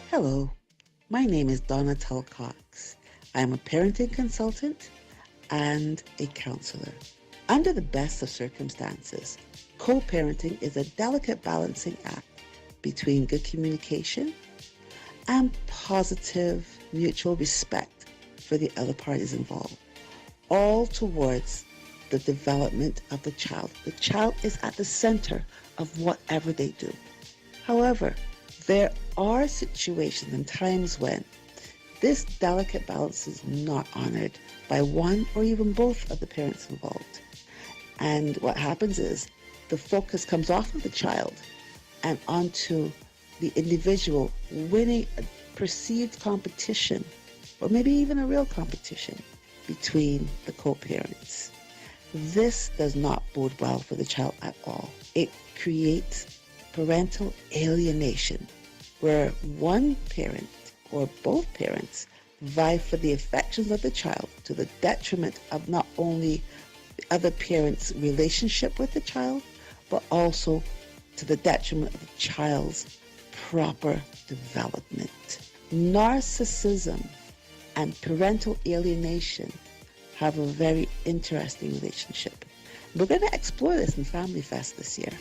Hello, my name is Donna Cox. I am a parenting consultant and a counselor. Under the best of circumstances, co-parenting is a delicate balancing act between good communication and positive mutual respect for the other parties involved, all towards the development of the child. The child is at the center of whatever they do. However, there are situations and times when this delicate balance is not honored by one or even both of the parents involved. And what happens is the focus comes off of the child and onto the individual winning a perceived competition, or maybe even a real competition between the co-parents. This does not bode well for the child at all. It creates parental alienation, where one parent or both parents vie for the affections of the child to the detriment of not only the other parent's relationship with the child, but also to the detriment of the child's proper development. Narcissism and parental alienation have a very interesting relationship. We're going to explore this in Family Fest this year.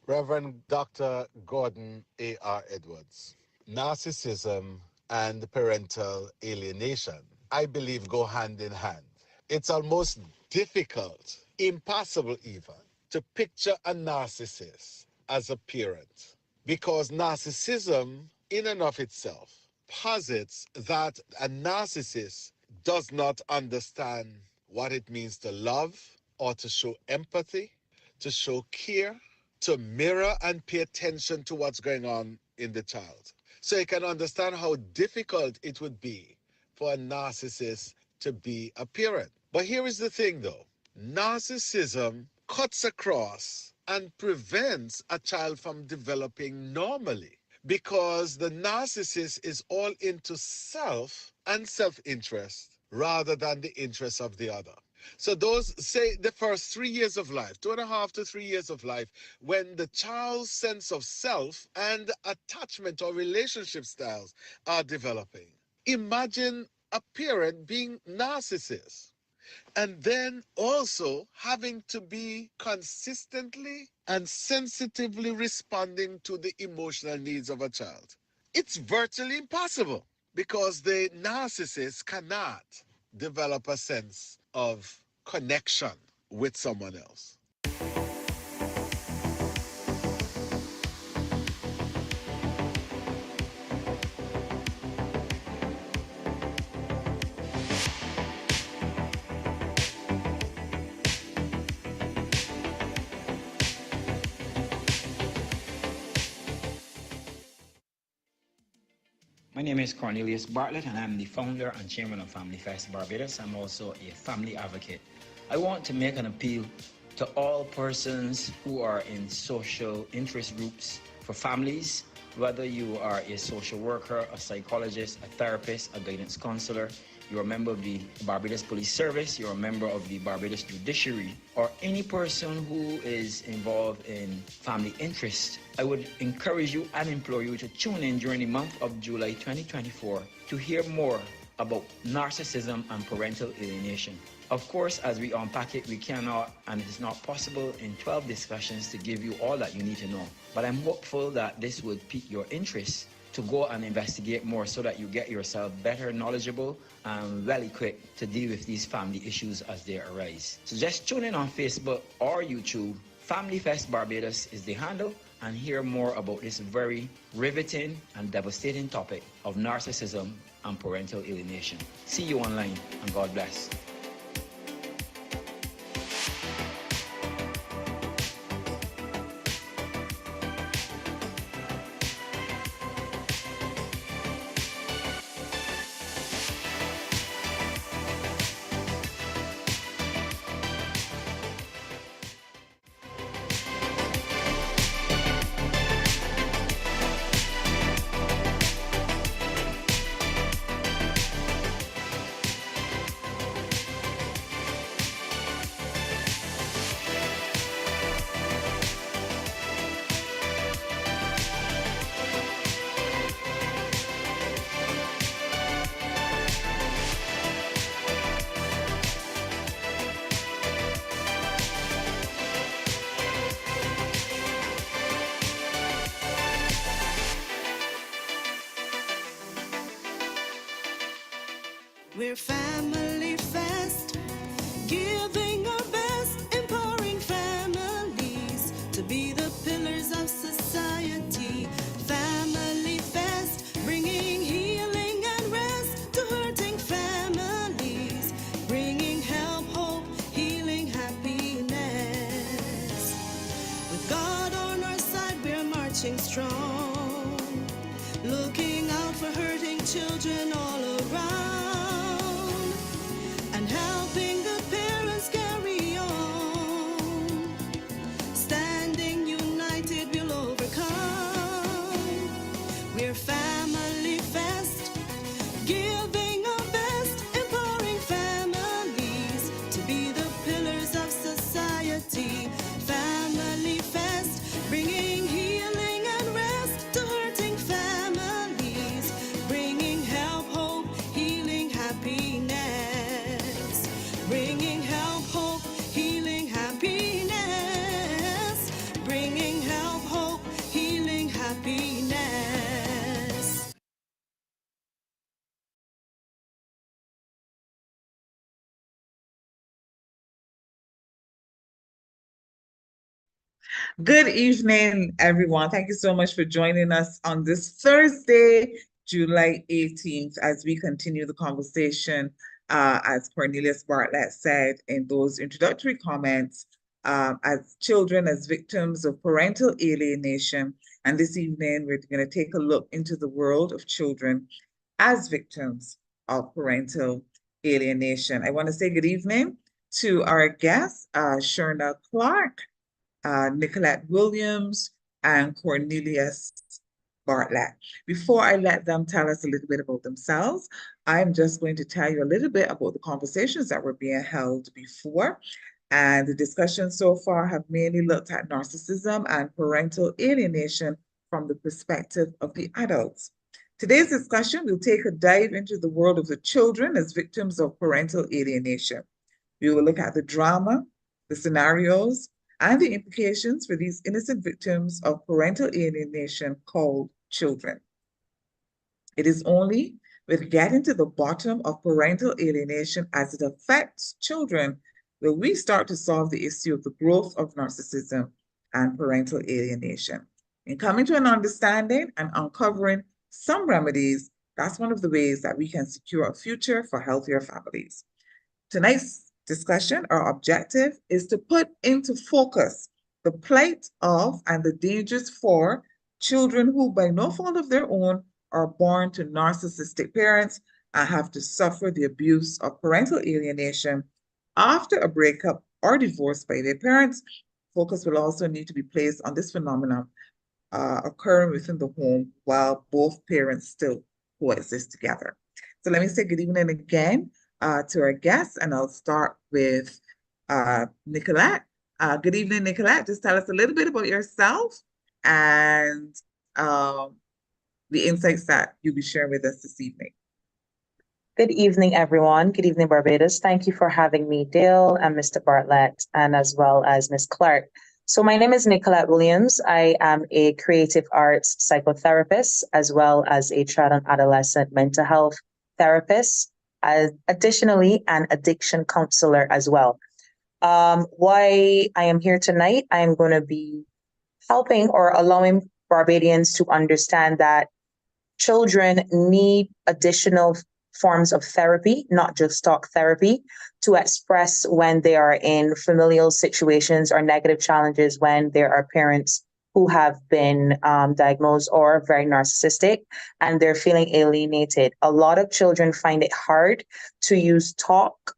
Reverend Dr. Gordon A.R. Edwards. Narcissism and parental alienation, I believe, go hand in hand. It's almost difficult, impossible even, to picture a narcissist as a parent, because narcissism in and of itself posits that a narcissist does not understand what it means to love or to show empathy, to show care, to mirror and pay attention to what's going on in the child. So you can understand how difficult it would be for a narcissist to be a parent. But here is the thing though. Narcissism cuts across and prevents a child from developing normally, because the narcissist is all into self and self-interest rather than the interests of the other. So those, say, the first 3 years of life, 2.5 to 3 years of life, when the child's sense of self and attachment or relationship styles are developing. Imagine a parent being narcissist and then also having to be consistently and sensitively responding to the emotional needs of a child. It's virtually impossible, because the narcissist cannot develop a sense of connection with someone else. My name is Cornelius Bartlett, and I'm the founder and chairman of Family Fest Barbados. I'm also a family advocate. I want to make an appeal to all persons who are in social interest groups for families, whether you are a social worker, a psychologist, a therapist, a guidance counselor, you're a member of the Barbados Police Service, you're a member of the Barbados Judiciary, or any person who is involved in family interest, I would encourage you and implore you to tune in during the month of July 2024 to hear more about narcissism and parental alienation. Of course, as we unpack it, we cannot, and it is not possible in 12 discussions to give you all that you need to know. But I'm hopeful that this would pique your interest to go and investigate more so that you get yourself better knowledgeable and well equipped to deal with these family issues as they arise. So just tune in on Facebook or YouTube. Family Fest Barbados is the handle, and hear more about this very riveting and devastating topic of narcissism and parental alienation. See you online, and God bless. We're Family Fest, giving our best, empowering families to be the pillars of society. Family Fest, bringing healing and rest to hurting families, bringing help, hope, healing, happiness. With God on our side, we're marching strong, looking out for hurting children all around. Family Fest, giving our best, empowering families to be the pillars of society. Family Fest, bringing healing and rest to hurting families, bringing help, hope, healing, happiness, bringing help, hope, healing, happiness, bringing help, hope, healing, happiness. Good evening, everyone. Thank you so much for joining us on this Thursday, July 18th, as we continue the conversation, as Cornelius Bartlett said in those introductory comments, as children, as victims of parental alienation. And this evening, we're going to take a look into the world of children as victims of parental alienation. I want to say good evening to our guests, Sherna Clark, Nicolette Williams, and Cornelius Bartlett. Before I let them tell us a little bit about themselves, I'm just going to tell you a little bit about the conversations that were being held before. And the discussions so far have mainly looked at narcissism and parental alienation from the perspective of the adults. Today's discussion will take a dive into the world of the children as victims of parental alienation. We will look at the drama, the scenarios, and the implications for these innocent victims of parental alienation called children. It is only with getting to the bottom of parental alienation as it affects children will we start to solve the issue of the growth of narcissism and parental alienation. In coming to an understanding and uncovering some remedies, that's one of the ways that we can secure a future for healthier families. Tonight's discussion, our objective is to put into focus the plight of and the dangers for children who, by no fault of their own, are born to narcissistic parents and have to suffer the abuse of parental alienation after a breakup or divorce by their parents. Focus will also need to be placed on this phenomenon occurring within the home while both parents still coexist together. So let me say good evening again to our guests, and I'll start with Nicolette. Good evening, Nicolette. Just tell us a little bit about yourself and the insights that you'll be sharing with us this evening. Good evening, everyone. Good evening, Barbados. Thank you for having me, Dale and Mr. Bartlett, and as well as Ms. Clark. So my name is Nicolette Williams. I am a creative arts psychotherapist, as well as a child and adolescent mental health therapist, additionally, an addiction counselor as well. Why I am here tonight, I am going to be helping or allowing Barbadians to understand that children need additional forms of therapy, not just talk therapy, to express when they are in familial situations or negative challenges when there are parents who have been diagnosed or very narcissistic and they're feeling alienated. A lot of children find it hard to use talk,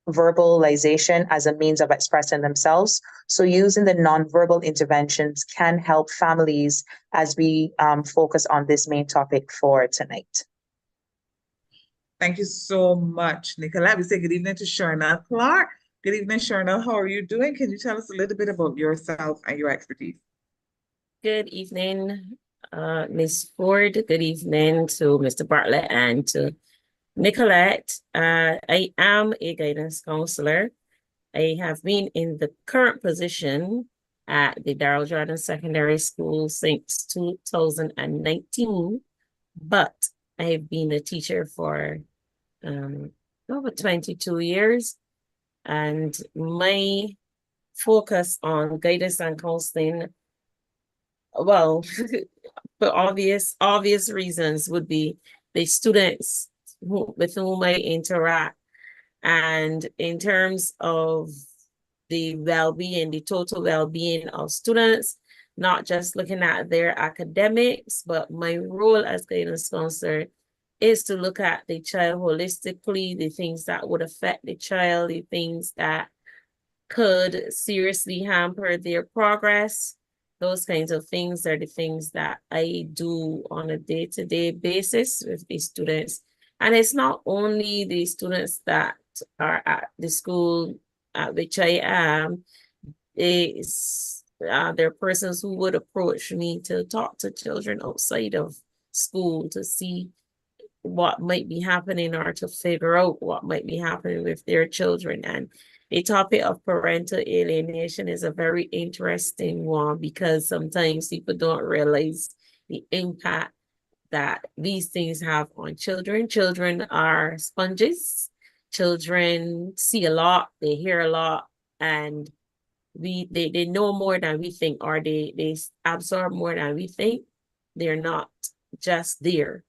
verbalization as a means of expressing themselves. So using the nonverbal interventions can help families as we focus on this main topic for tonight. Thank you so much, Nicolette. We say good evening to Sharna Clark. Good evening, Sharna. How are you doing? Can you tell us a little bit about yourself and your expertise? Good evening, Ms. Ford. Good evening to Mr. Bartlett and to Nicolette. I am a guidance counselor. I have been in the current position at the Darrell Jordan Secondary School since 2019, but I've been a teacher for over 22 years, and my focus on guidance and counseling, well, for obvious reasons, would be the students with whom I interact. And in terms of the well-being, the total well-being of students, not just looking at their academics, but my role as guidance counselor is to look at the child holistically, the things that would affect the child, the things that could seriously hamper their progress. Those kinds of things are the things that I do on a day-to-day basis with the students. And it's not only the students that are at the school at which I am. There are persons who would approach me to talk to children outside of school to see what might be happening or to figure out what might be happening with their children. And the topic of parental alienation is a very interesting one because sometimes people don't realize the impact that these things have on children. Children are sponges. Children see a lot, they hear a lot, and they know more than we think, or they absorb more than we think. They're not just there.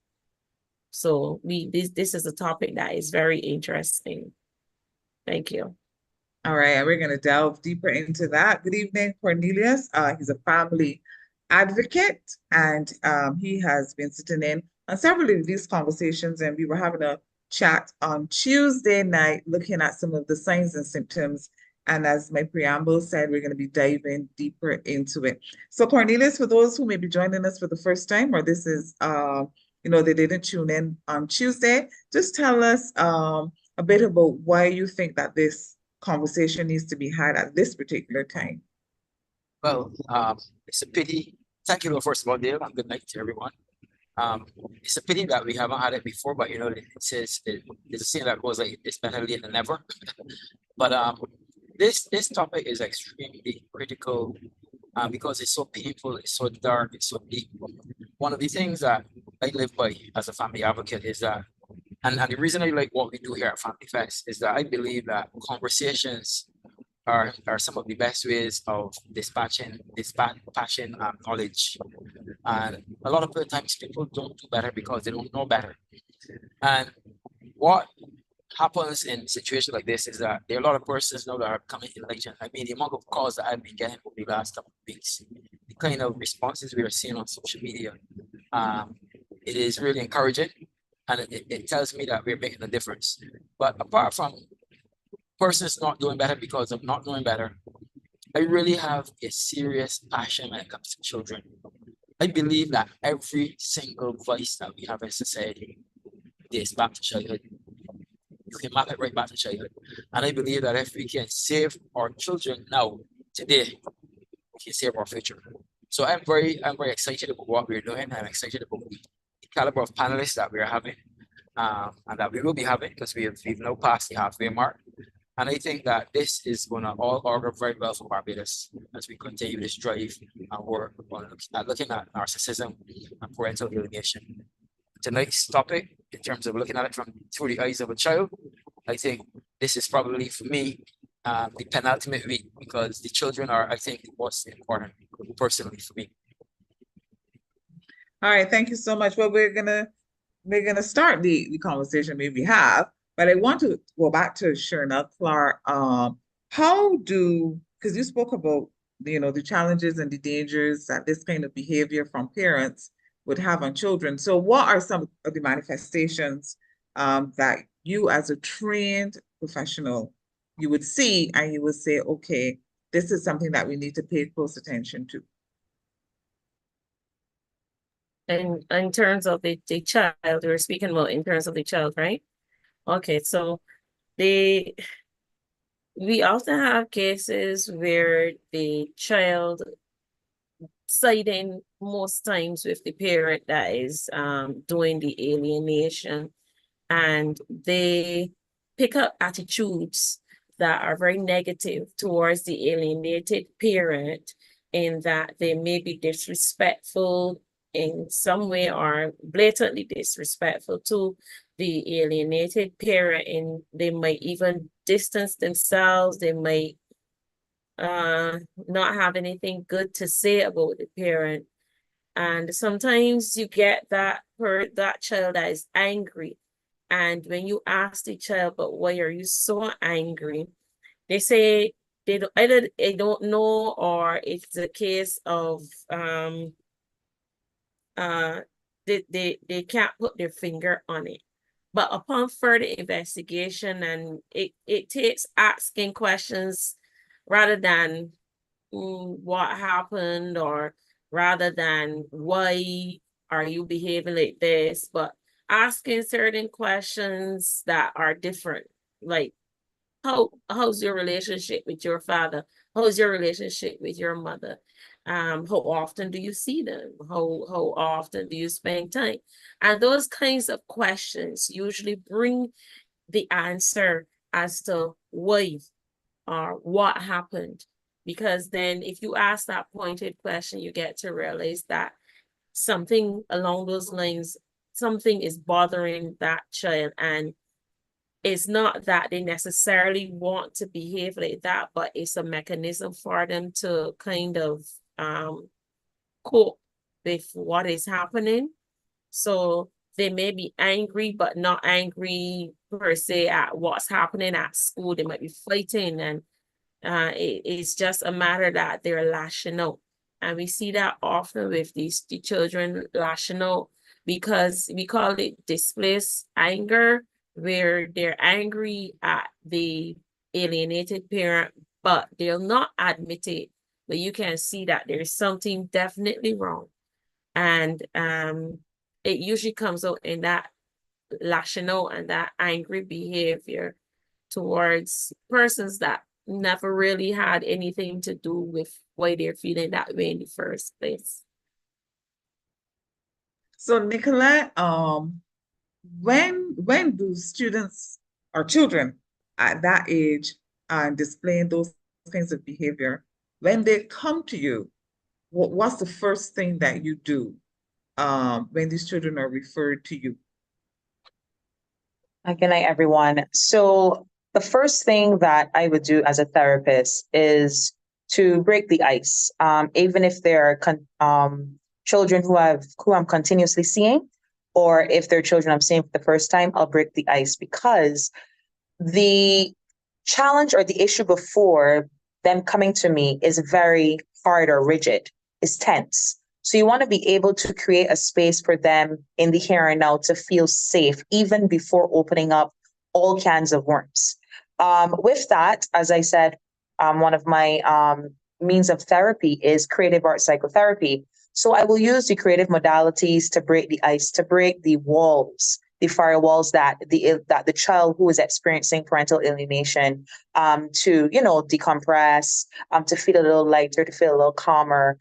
So this is a topic that is very interesting. Thank you. All right, and we're going to delve deeper into that. Good evening, Cornelius. He's a family advocate, and he has been sitting in on several of these conversations, and we were having a chat on Tuesday night looking at some of the signs and symptoms. And as my preamble said, we're going to be diving deeper into it. So Cornelius, for those who may be joining us for the first time, or this is, they didn't tune in on Tuesday, just tell us a bit about why you think that this conversation needs to be had at this particular time. Well, it's a pity. Thank you, first of all, Dale, and good night to everyone. It's a pity that we haven't had it before, but it says there's a saying that goes like it's better late than never. But this topic is extremely critical because it's so painful, it's so dark, it's so deep. One of the things that I live by as a family advocate is that, and the reason I like what we do here at Family Fest is that I believe that conversations are some of the best ways of dispatching knowledge. And a lot of the times people don't do better because they don't know better. And what happens in situations like this is that there are a lot of persons now that are coming in election. I mean, the amount of calls that I've been getting over the last couple of weeks, the kind of responses we are seeing on social media, it is really encouraging. And it tells me that we're making a difference. But apart from persons not doing better because of not knowing better, I really have a serious passion when it comes to children. I believe that every single voice that we have in society this back to childhood. You can map it right back to childhood. And I believe that if we can save our children now, today, we can save our future. So I'm very excited about what we're doing. I'm excited about the caliber of panelists that we're having, and that we will be having, because we've now passed the halfway mark. And I think that this is going to all augur very well for Barbados as we continue this drive and work on looking at narcissism and parental alienation. Tonight's topic, in terms of looking at it through the eyes of a child, I think this is probably, for me, the penultimate week, because the children are, I think, what's important personally for me. All right, thank you so much. Well, we're gonna start the conversation maybe have, but I want to go back to Sherna Clark. Because you spoke about the challenges and the dangers that this kind of behavior from parents would have on children. So what are some of the manifestations that you as a trained professional you would see and you would say, okay, this is something that we need to pay close attention to? And in terms of the child, we're speaking about in terms of the child, right? Okay, so we often have cases where the child siding most times with the parent that is doing the alienation, and they pick up attitudes that are very negative towards the alienated parent, in that they may be disrespectful in some way or blatantly disrespectful to the alienated parent, and they might even distance themselves. They might not have anything good to say about the parent. And sometimes you get that child that is angry, and when you ask the child, but why are you so angry, they say they don't know, or it's a case of they can't put their finger on it. But upon further investigation, and it takes asking questions rather than what happened, or rather than why are you behaving like this, but asking certain questions that are different, like how's your relationship with your father? How's your relationship with your mother? How often do you see them? How often do you spend time? And those kinds of questions usually bring the answer as to why or what happened. Because then if you ask that pointed question, you get to realize that something along those lines, something is bothering that child, and it's not that they necessarily want to behave like that, but it's a mechanism for them to kind of cope with what is happening. So they may be angry, but not angry per se at what's happening at school. They might be fighting, and it's just a matter that they're lashing out. And we see that often with the children lashing out, because we call it displaced anger, where they're angry at the alienated parent, but they'll not admit it. But you can see that there's something definitely wrong. And it usually comes out in that lashing out and that angry behavior towards persons that never really had anything to do with why they're feeling that way in the first place. So Nicolette, when do students or children at that age displaying those kinds of behavior, when they come to you, what's the first thing that you do when these children are referred to you? Good night, everyone. So the first thing that I would do as a therapist is to break the ice, even if they're children who I'm continuously seeing, or if they're children I'm seeing for the first time, I'll break the ice, because the challenge or the issue before them coming to me is very hard or rigid, is tense. So you want to be able to create a space for them in the here and now to feel safe, even before opening up all cans of worms. With that, as I said, one of my means of therapy is creative art psychotherapy. So I will use the creative modalities to break the ice, to break the walls the firewalls that the child who is experiencing parental alienation to, decompress, to feel a little lighter, to feel a little calmer,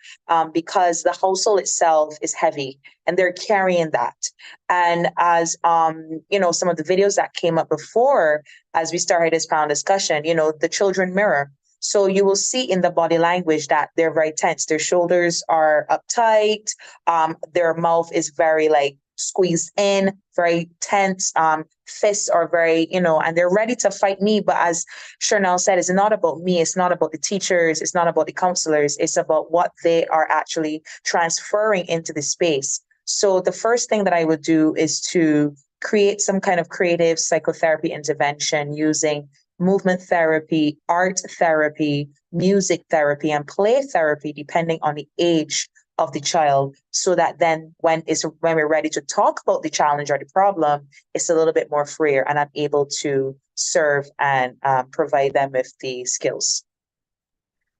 because the household itself is heavy and they're carrying that. And as some of the videos that came up before, as we started this panel discussion, the children mirror. So you will see in the body language that they're very tense. Their shoulders are uptight. Their mouth is very squeezed in, very tense. Fists are very, and they're ready to fight me. But as Chanel said, it's not about me. It's not about the teachers. It's not about the counselors. It's about what they are actually transferring into the space. So the first thing that I would do is to create some kind of creative psychotherapy intervention using movement therapy, art therapy, music therapy, and play therapy, depending on the age of the child, so that then when we're ready to talk about the challenge or the problem, it's a little bit more freer and I'm able to serve and provide them with the skills.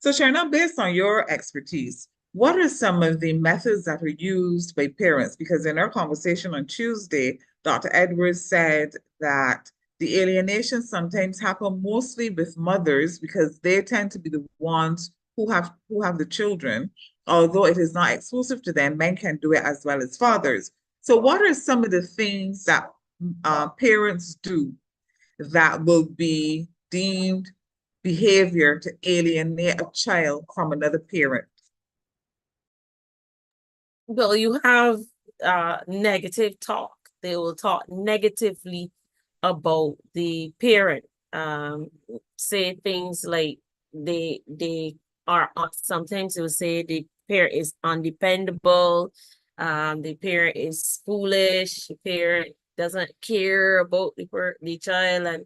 So Sharna, based on your expertise, what are some of the methods that are used by parents? Because in our conversation on Tuesday, Dr. Edwards said that the alienation sometimes happen mostly with mothers because they tend to be the ones who have the children. Although it is not exclusive to them, men can do it as well as fathers. So what are some of the things that parents do that will be deemed behavior to alienate a child from another parent? Well, you have negative talk. They will talk negatively about the parent. Say things like they are sometimes they will say the parent is undependable, the parent is foolish, the parent doesn't care about the child,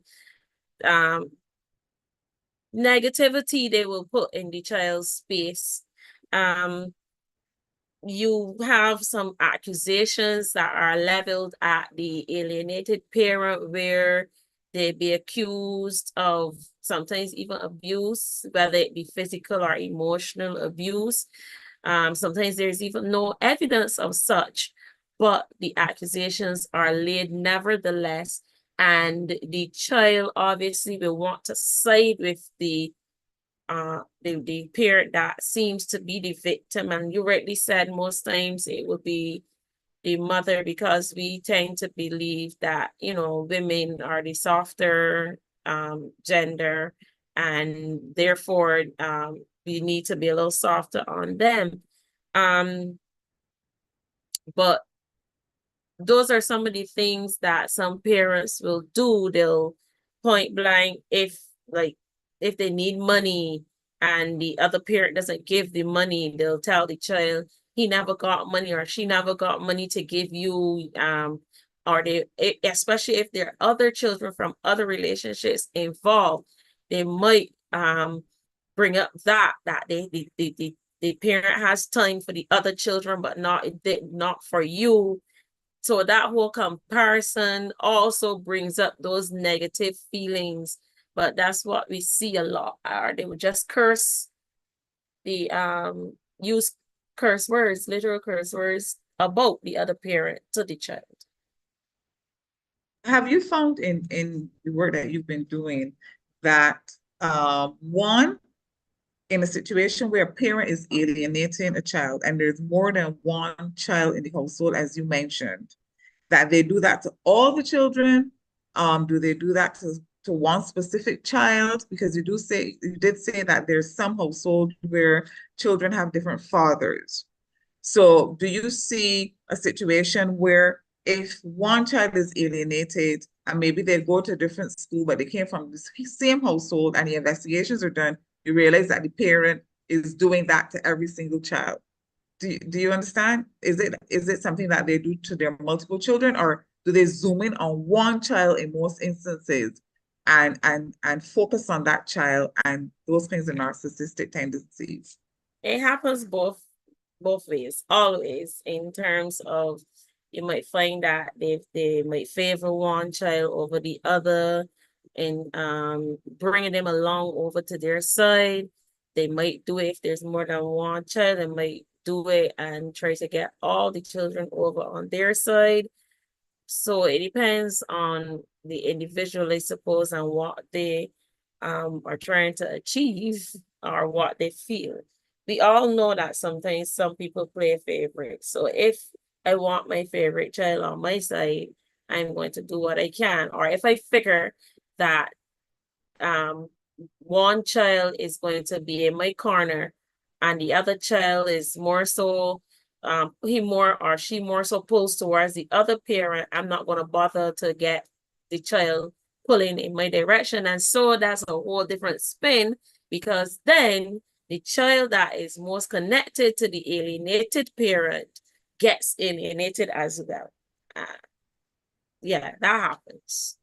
and negativity they will put in the child's space. You have some accusations that are leveled at the alienated parent where they be accused of sometimes even abuse, whether it be physical or emotional abuse. Sometimes there's even no evidence of such, but the accusations are laid nevertheless, and the child obviously will want to side with the parent that seems to be the victim. And you rightly said most times it would be the mother, because we tend to believe that, women are the softer gender, and therefore we need to be a little softer on them. But those are some of the things that some parents will do. They'll point blank, if they need money and the other parent doesn't give the money, they'll tell the child, he never got money or she never got money to give you. Or especially if there are other children from other relationships involved, they might bring up that the parent has time for the other children, but not for you. So that whole comparison also brings up those negative feelings. But that's what we see a lot. Or they would just curse, use curse words, literal curse words about the other parent to the child. Have you found in the work that you've been doing that one, in a situation where a parent is alienating a child and there's more than one child in the household, as you mentioned, that they do that to all the children? Do they do that to one specific child? Because you did say that there's some households where children have different fathers. So do you see a situation where if one child is alienated and maybe they go to a different school, but they came from the same household and the investigations are done, you realize that the parent is doing that to every single child? Do you understand? Is it something that they do to their multiple children, or do they zoom in on one child in most instances and focus on that child and those kinds of narcissistic tendencies? It happens both ways, always, in terms of you might find that they might favor one child over the other and bringing them along over to their side. They might do it if there's more than one child. They might do it and try to get all the children over on their side. So it depends on the individual, I suppose, and what they are trying to achieve or what they feel. We all know that sometimes some people play favorites. So if I want my favorite child on my side, I'm going to do what I can. Or if I figure that one child is going to be in my corner and the other child is more so he more or she more so pulls towards the other parent, I'm not going to bother to get the child pulling in my direction. And so that's a whole different spin, because then the child that is most connected to the alienated parent gets alienated as well. Yeah, that happens.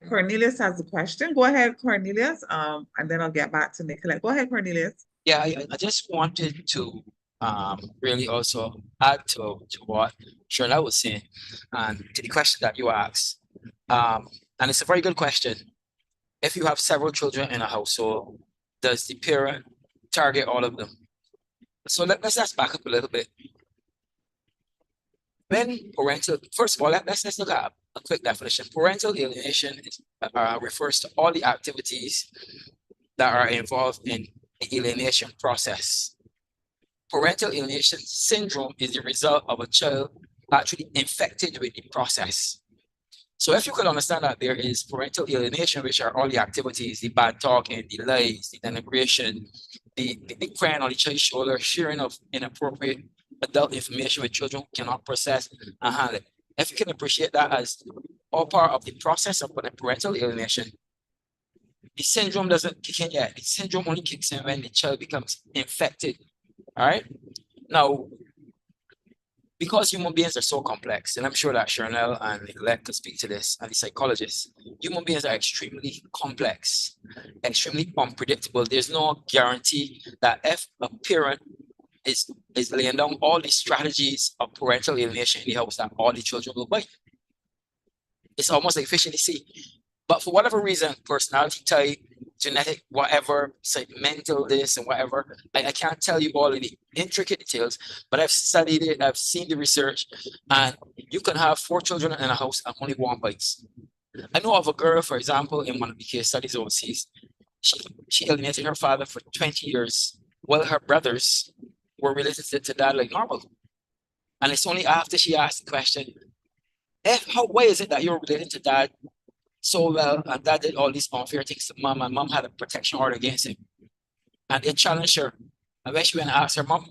Cornelius has a question. Go ahead, Cornelius. And then I'll get back to Nicolette. Go ahead, Cornelius. Yeah, I just wanted to really also add to what Shirley was saying and to the question that you asked. And it's a very good question. If you have several children in a household, does the parent target all of them? So let's just back up a little bit. When parental, first of all, let's look at a quick definition. Parental alienation refers to all the activities that are involved in the alienation process. Parental alienation syndrome is the result of a child actually infected with the process. So if you could understand that there is parental alienation, which are all the activities, the bad talking, the lies, the denigration, the crying on the child's shoulder, sharing of inappropriate adult information with children who cannot process and handle it. If you can appreciate that as all part of the process of parental alienation, the syndrome doesn't kick in yet. The syndrome only kicks in when the child becomes infected. All right. Now, because human beings are so complex, and I'm sure that Chanel and Nicolette could speak to this, and the psychologists, human beings are extremely complex, extremely unpredictable. There's no guarantee that if a parent is laying down all the strategies of parental alienation in the house, that all the children will bite. It's almost like fish in the sea. But for whatever reason, personality type, genetic, whatever, mental this and whatever, I can't tell you all of the intricate details, but I've studied it, I've seen the research, and you can have 4 children in a house and only 1 bites. I know of a girl, for example, in one of the case studies overseas, she alienated her father for 20 years, while her brothers were related to dad like normal. And it's only after she asked the question, why is it that you're related to dad so well, and dad did all these unfair things to mom, and mom had a protection order against him? And they challenged her. And when she went and asked her mom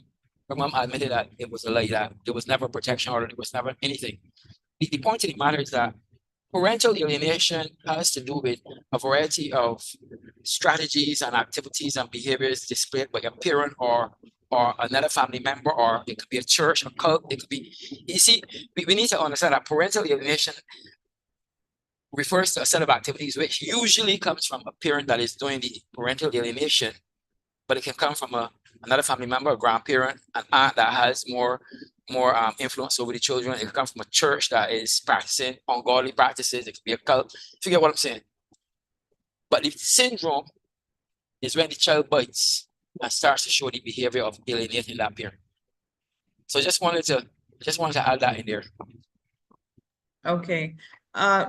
admitted that it was a lie, that there was never a protection order, there was never anything. The point of the matter is that parental alienation has to do with a variety of strategies and activities and behaviors displayed by a parent or another family member, or it could be a church, a cult, it could be, you see, we need to understand that parental alienation refers to a set of activities which usually comes from a parent that is doing the parental alienation, but it can come from another family member, a grandparent, an aunt that has more influence over the children. It can come from a church that is practicing ungodly practices. It could be a cult. You get what I'm saying? But the syndrome is when the child bites and starts to show the behavior of alienating that parent. So I just wanted to add that in there. Okay.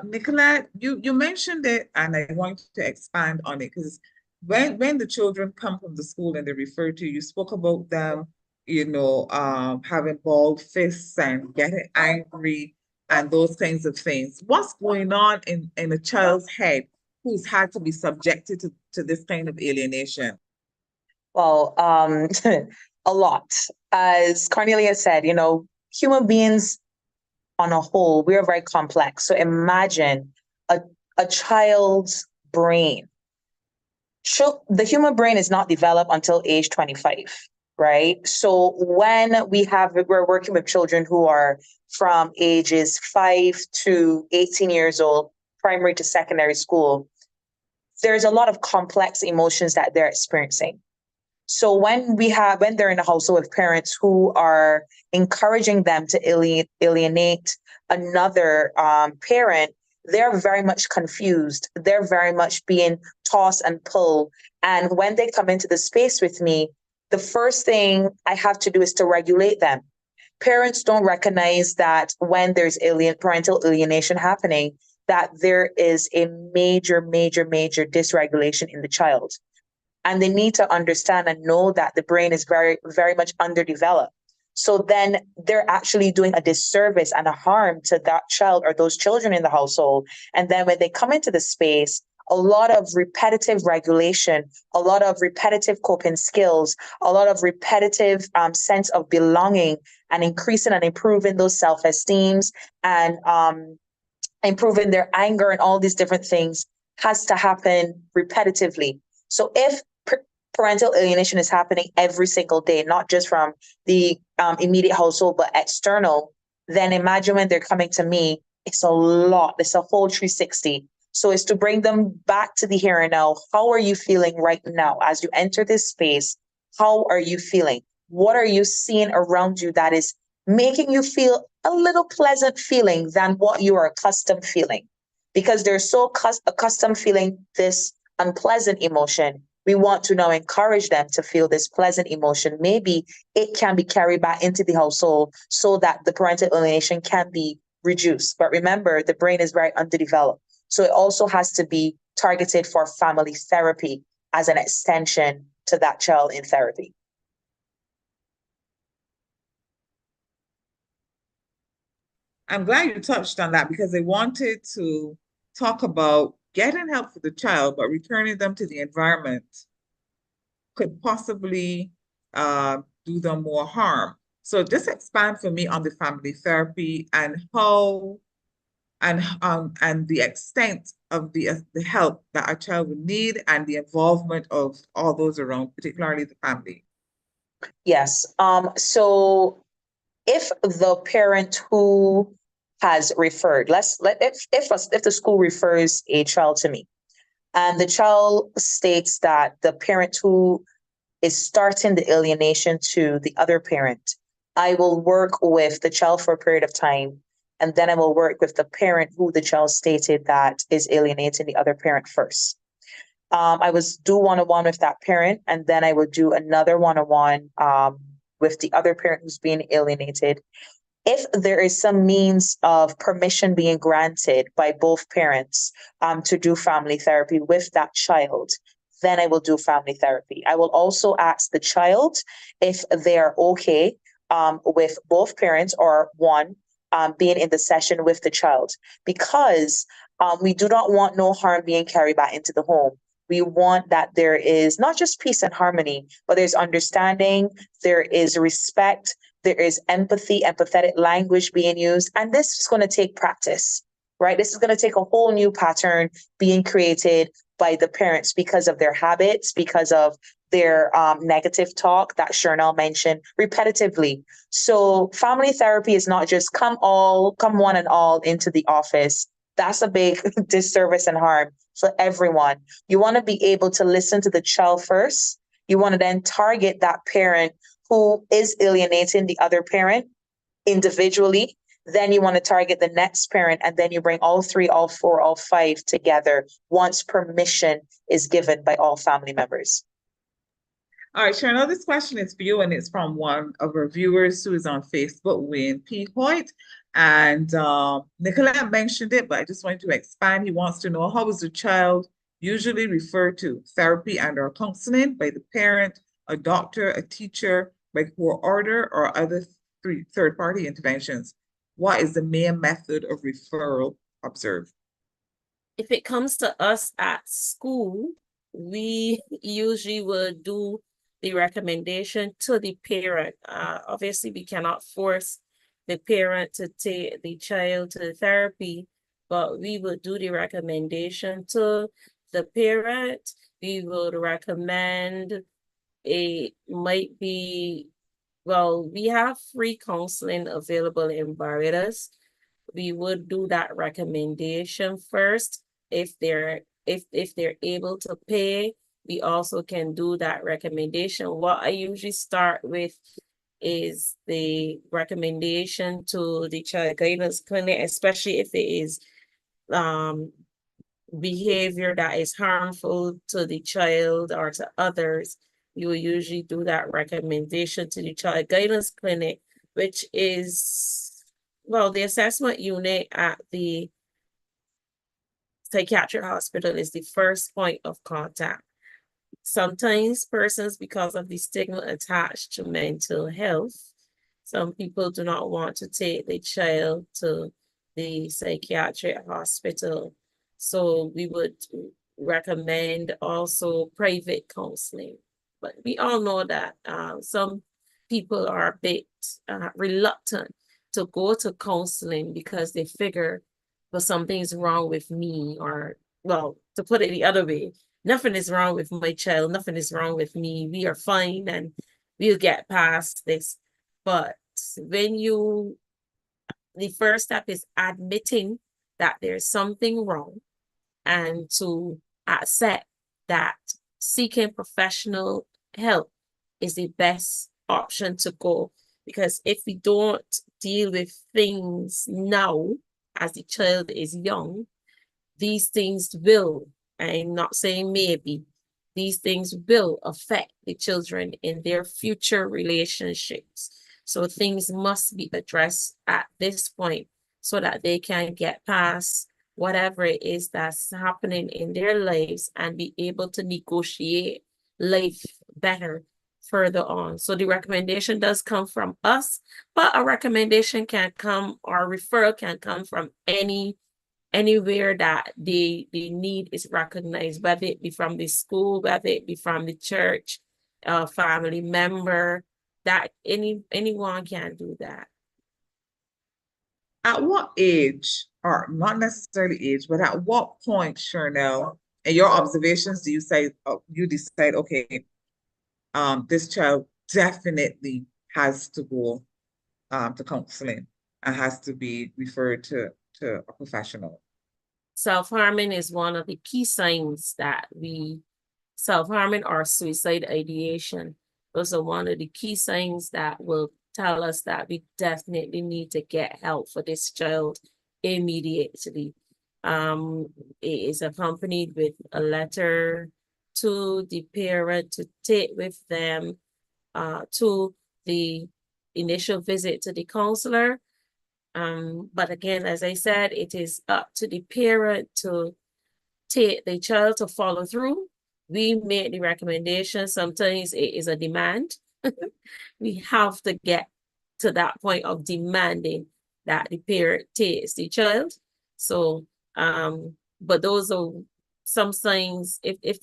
Nicolette, you mentioned it, and I want to expand on it, because when the children come from the school and they refer to you, spoke about them, having balled fists and getting angry and those kinds of things. What's going on in a child's head who's had to be subjected to this kind of alienation? Well, a lot. As Cornelia said, human beings on a whole, we are very complex. So imagine a child's brain. The human brain is not developed until age 25, right? So when we're working with children who are from ages 5 to 18 years old, primary to secondary school, there's a lot of complex emotions that they're experiencing. So when they're in a household with parents who are encouraging them to alienate another parent, they're very much confused. They're very much being tossed and pulled. And when they come into the space with me, the first thing I have to do is to regulate them. Parents don't recognize that when there's parental alienation happening, that there is a major, major, major dysregulation in the child. And they need to understand and know that the brain is very, very much underdeveloped. So then they're actually doing a disservice and a harm to that child or those children in the household. And then when they come into the space, a lot of repetitive regulation, a lot of repetitive coping skills, a lot of repetitive sense of belonging and increasing and improving those self-esteems and improving their anger and all these different things has to happen repetitively. So if parental alienation is happening every single day, not just from the immediate household, but external, then imagine when they're coming to me, it's a lot. It's a whole 360. So it's to bring them back to the here and now. How are you feeling right now? As you enter this space, how are you feeling? What are you seeing around you that is making you feel a little pleasant feeling than what you are accustomed feeling? Because they're so accustomed feeling this unpleasant emotion. We want to now encourage them to feel this pleasant emotion. Maybe it can be carried back into the household so that the parental alienation can be reduced. But remember, the brain is very underdeveloped. So it also has to be targeted for family therapy as an extension to that child in therapy. I'm glad you touched on that because I wanted to talk about getting help for the child, but returning them to the environment could possibly do them more harm. So just expand for me on the family therapy and how and the extent of the help that a child would need and the involvement of all those around, particularly the family. Yes. So if the parent who has referred, if the school refers a child to me, and the child states that the parent who is starting the alienation to the other parent, I will work with the child for a period of time, and then I will work with the parent who the child stated that is alienating the other parent first. I would do one-on-one with that parent, and then I would do another one-on-one with the other parent who's being alienated. If there is some means of permission being granted by both parents to do family therapy with that child, then I will do family therapy. I will also ask the child if they're okay with both parents or one being in the session with the child, because we do not want no harm being carried back into the home. We want that there is not just peace and harmony, but there's understanding, there is respect, there is empathy, empathetic language being used. And this is going to take practice, right? This is going to take a whole new pattern being created by the parents because of their habits, because of their negative talk that Shernal mentioned repetitively. So family therapy is not just come one and all into the office. That's a big disservice and harm for everyone. You want to be able to listen to the child first. You want to then target that parent who is alienating the other parent individually. Then you want to target the next parent, and then you bring all three, all four, all five together once permission is given by all family members. All right, Cheryl, this question is for you, and it's from one of our viewers who is on Facebook, Wayne P. Hoyt. And Nicolette mentioned it, but I just wanted to expand. He wants to know, how is the child usually referred to therapy and or counseling by the parent, a doctor, a teacher, by court order, or other third-party interventions? What is the main method of referral observed? If it comes to us at school, we usually would do the recommendation to the parent. Obviously, we cannot force the parent to take the child to the therapy, but we would do the recommendation to the parent. We would recommend it might be, well, we have free counseling available in Barbados. We would do that recommendation first. If they're able to pay, we also can do that recommendation. What I usually start with is the recommendation to the child guidance clinic, especially if there is behavior that is harmful to the child or to others. You will usually do that recommendation to the child guidance clinic which is, well, the assessment unit at the psychiatric hospital is the first point of contact. Sometimes persons, because of the stigma attached to mental health, some people do not want to take the child to the psychiatric hospital. So we would recommend also private counseling. But we all know that some people are a bit reluctant to go to counseling because they figure, well, something's wrong with me, or, well, to put it the other way, nothing is wrong with my child, nothing is wrong with me, we are fine and we'll get past this. But when the first step is admitting that there's something wrong and to accept that seeking professional help is the best option to go. Because if we don't deal with things now, as the child is young, these things will, I'm not saying maybe, these things will affect the children in their future relationships. So things must be addressed at this point so that they can get past whatever it is that's happening in their lives and be able to negotiate life better further on. So the recommendation does come from us, but a recommendation can come, or referral can come from anywhere that the need is recognized, whether it be from the school, whether it be from the church, a family member, that anyone can do that. At what age, or not necessarily age, but at what point, Charnel, in your observations, do you say, you decide, okay, this child definitely has to go to counseling and has to be referred to a professional? Self-harming is one of the key signs that self-harming or suicide ideation. Those are one of the key signs that will tell us that we definitely need to get help for this child immediately. It is accompanied with a letter to the parent to take with them to the initial visit to the counselor. But again, as I said, it is up to the parent to take the child to follow through. We made the recommendation. Sometimes it is a demand. We have to get to that point of demanding that the parent takes the child. So, but those are some signs. If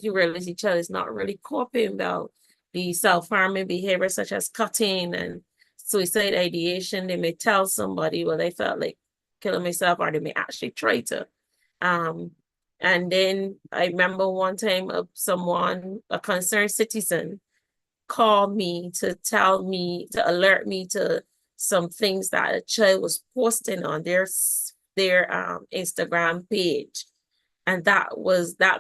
you realize the child is not really coping well, the self-harming behavior such as cutting and suicide ideation, they may tell somebody, well, they felt like killing myself, or they may actually try to. And then I remember one time a concerned citizen called me to alert me to some things that a child was posting on their Instagram page. And that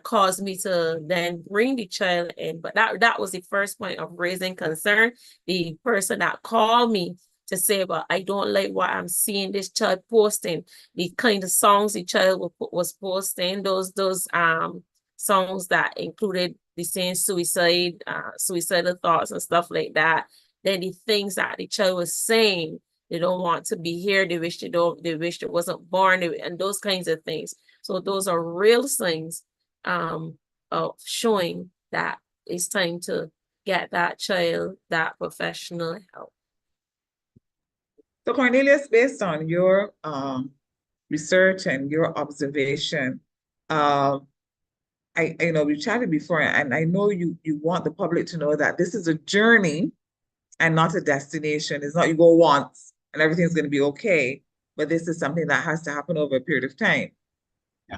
caused me to then bring the child in. But that was the first point of raising concern. The person that called me to say, well, I don't like what I'm seeing this child posting, the kind of songs the child was posting, those songs that included the same suicidal thoughts and stuff like that. Then the things that the child was saying, they don't want to be here, they wish they wasn't born, and those kinds of things. So those are real signs of showing that it's time to get that child that professional help. So Cornelius, based on your research and your observation, we chatted before, and I know you want the public to know that this is a journey and not a destination. It's not you go once and everything's going to be okay, but this is something that has to happen over a period of time. Yeah,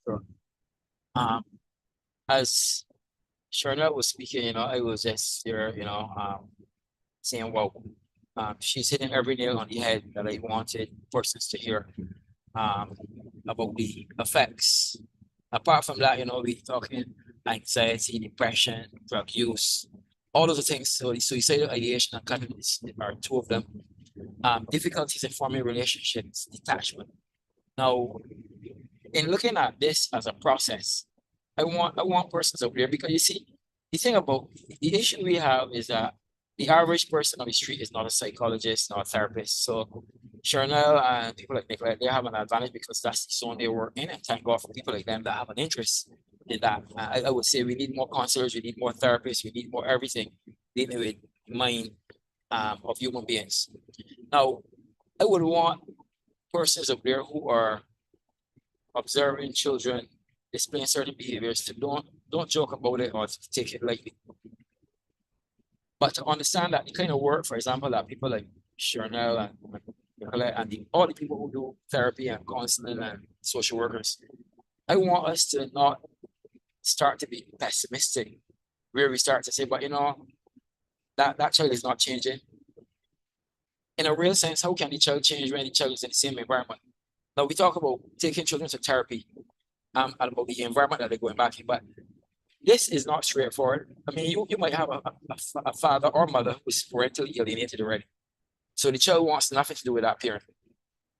sure. As Charlotte was speaking, I was just here, saying, wow, she's hitting every nail on the head that I wanted persons to hear about the effects. Apart from that, we're talking anxiety, depression, drug use, all of the things. So the suicidal ideation and cutting are two of them. Difficulties in forming relationships, detachment. Now, in looking at this as a process, I want persons out there, because you see, the thing about the issue we have is that the average person on the street is not a psychologist, not a therapist. So Chanel and people like Nicolette, they have an advantage because that's the zone they work in. And thank God for people like them that have an interest in that. I would say we need more counselors, we need more therapists, we need more everything dealing with mind of human beings. Now, I would want persons up there who are observing children displaying certain behaviors to don't joke about it or to take it lightly. But to understand that the kind of work, for example, that people like Chanel and Nicolette and all the people who do therapy and counseling and social workers, I want us to not start to be pessimistic, where we start to say, but that child is not changing. In a real sense, how can the child change when the child is in the same environment? Now we talk about taking children to therapy and about the environment that they're going back in, but this is not straightforward. I mean, you might have a father or mother who's parentally alienated already. So the child wants nothing to do with that parent.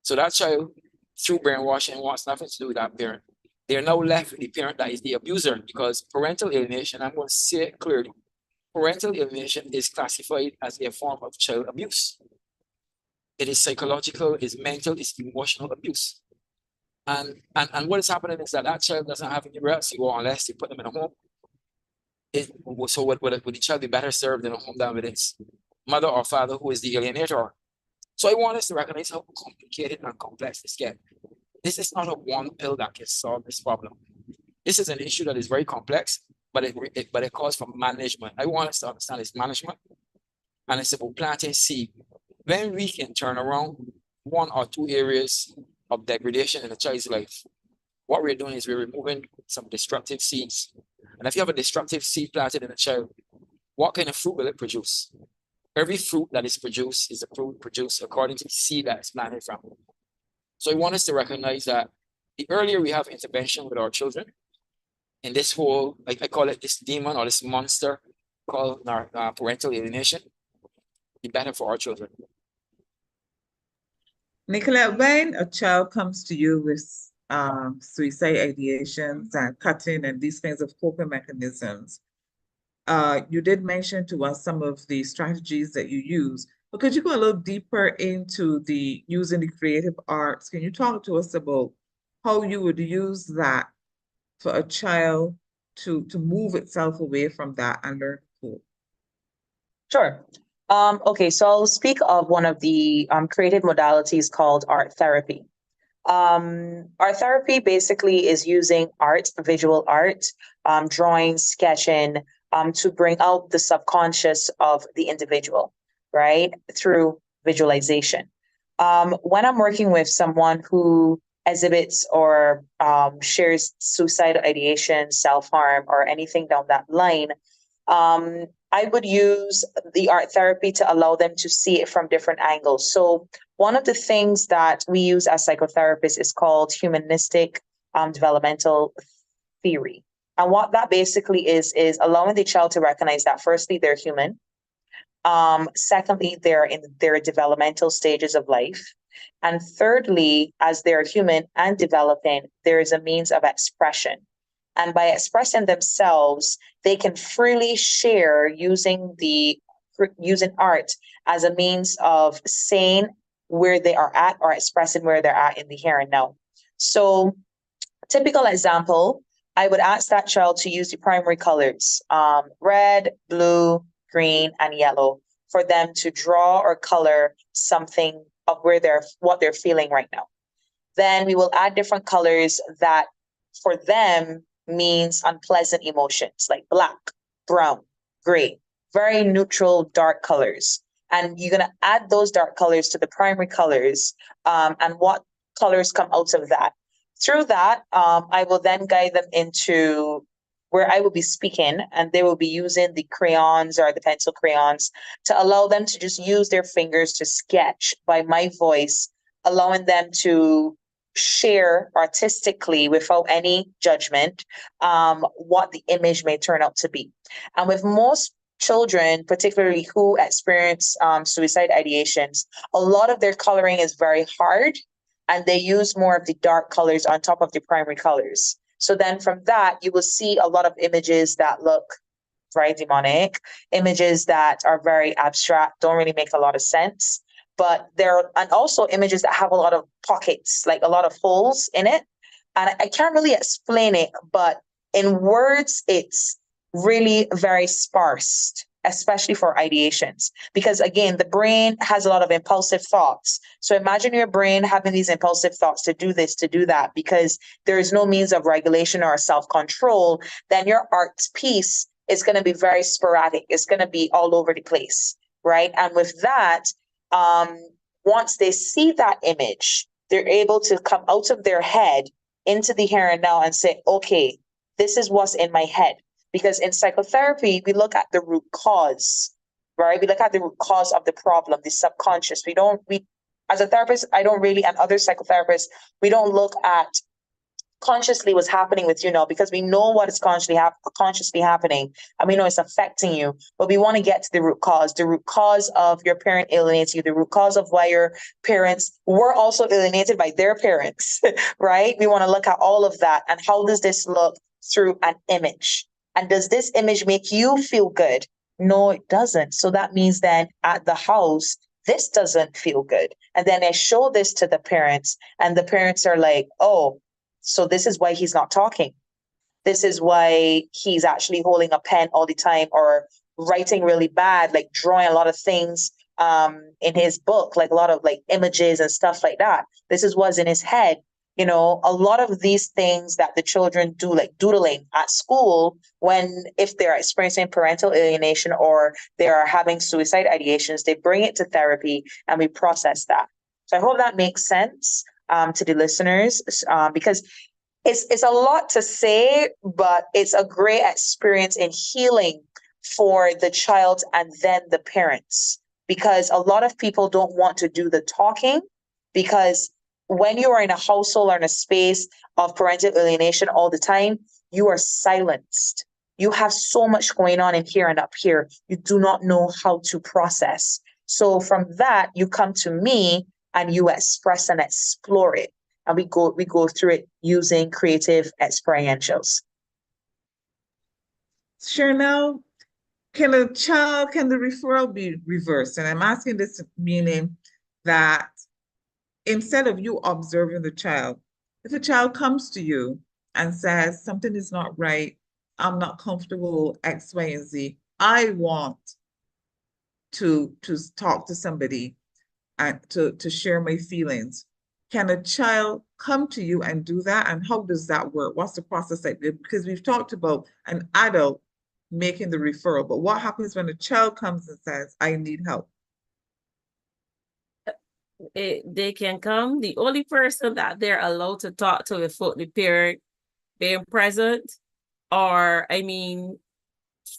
So that child, through brainwashing, wants nothing to do with that parent. They're now left with the parent that is the abuser, because parental alienation, I'm going to say it clearly, parental alienation is classified as a form of child abuse. It is psychological, it's mental, it's emotional abuse. And what is happening is that child doesn't have anywhere else to go unless they put them in a home. So would the child be better served in a home than with its mother or father who is the alienator? So I want us to recognize how complicated and complex this gets. This is not a one pill that can solve this problem. This is an issue that is very complex, but it calls for management. I want us to understand it's management, and it's about planting seed. When we can turn around one or two areas of degradation in a child's life, what we're doing is we're removing some destructive seeds. And if you have a destructive seed planted in a child, what kind of fruit will it produce? Every fruit that is produced is a fruit produced according to the seed that is planted from. So I want us to recognize that the earlier we have intervention with our children in this whole, I call it this demon or this monster called parental alienation, the better for our children. Nicolette, when a child comes to you with suicide ideations and cutting and these kinds of coping mechanisms, you did mention to us some of the strategies that you use, but could you go a little deeper into using the creative arts? Can you talk to us about how you would use that for a child to move itself away from that and learn to cope? Sure. Okay, so I'll speak of one of the creative modalities called art therapy. Art therapy basically is using art, visual art, drawing, sketching, to bring out the subconscious of the individual, right? Through visualization. When I'm working with someone who exhibits or shares suicidal ideation, self-harm, or anything down that line, I would use the art therapy to allow them to see it from different angles. So one of the things that we use as psychotherapists is called humanistic developmental theory. And what that basically is allowing the child to recognize that firstly, they're human. Secondly, they're in their developmental stages of life. And thirdly, as they're human and developing, there is a means of expression. And by expressing themselves, they can freely share using art as a means of saying where they are at or expressing where they're at in the here and now. So, typical example, I would ask that child to use the primary colors, red, blue, green, and yellow, for them to draw or color something of what they're feeling right now. Then we will add different colors that for them means unpleasant emotions like black, brown, gray, very neutral, dark colors. And you're going to add those dark colors to the primary colors, and what colors come out of that. Through that, I will then guide them into where I will be speaking, and they will be using the crayons or the pencil crayons to allow them to just use their fingers to sketch by my voice, allowing them to share artistically without any judgment what the image may turn out to be. And with most children, particularly who experience suicide ideations, a lot of their coloring is very hard, and they use more of the dark colors on top of the primary colors. So then from that, you will see a lot of images that look very demonic, images that are very abstract, don't really make a lot of sense. But and also images that have a lot of pockets, like a lot of holes in it. And I can't really explain it, but in words, it's really very sparse, especially for ideations. Because again, the brain has a lot of impulsive thoughts. So imagine your brain having these impulsive thoughts to do this, to do that, because there is no means of regulation or self-control, then your art piece is going to be very sporadic. It's going to be all over the place, right? And with that, once they see that image, they're able to come out of their head into the here and now and say, okay, this is what's in my head. Because in psychotherapy, we look at the root cause, right? We look at the root cause of the problem, the subconscious. We as a therapist, I don't really, and other psychotherapists, we don't look at consciously what's happening with you now, because we know what is consciously happening, and we know it's affecting you, but we want to get to the root cause of your parent alienating you, the root cause of why your parents were also alienated by their parents, right? We want to look at all of that, and how does this look through an image? And does this image make you feel good? No, it doesn't. So that means then at the house, this doesn't feel good. And then I show this to the parents, and the parents are like, oh, so this is why he's not talking. This is why he's actually holding a pen all the time, or writing really bad, like drawing a lot of things in his book, like a lot of like images and stuff like that. This is what's in his head. You know, a lot of these things that the children do, like doodling at school, if they're experiencing parental alienation or they are having suicide ideations, they bring it to therapy and we process that. So I hope that makes sense to the listeners, because it's a lot to say, but it's a great experience in healing for the child and then the parents, because a lot of people don't want to do the talking, because when you are in a household or in a space of parental alienation all the time, you are silenced. You have so much going on in here and up here. You do not know how to process. So from that, you come to me and you express and explore it. And we go through it using creative experientials. Chanel, can the referral be reversed? And I'm asking this meaning that instead of you observing the child, if a child comes to you and says, something is not right, I'm not comfortable, X, Y, and Z, I want to talk to somebody and to share my feelings, can a child come to you and do that? And how does that work? What's the process like? Because we've talked about an adult making the referral, but what happens when a child comes and says, I need help? They can come. The only person that they're allowed to talk to without the parent being present, or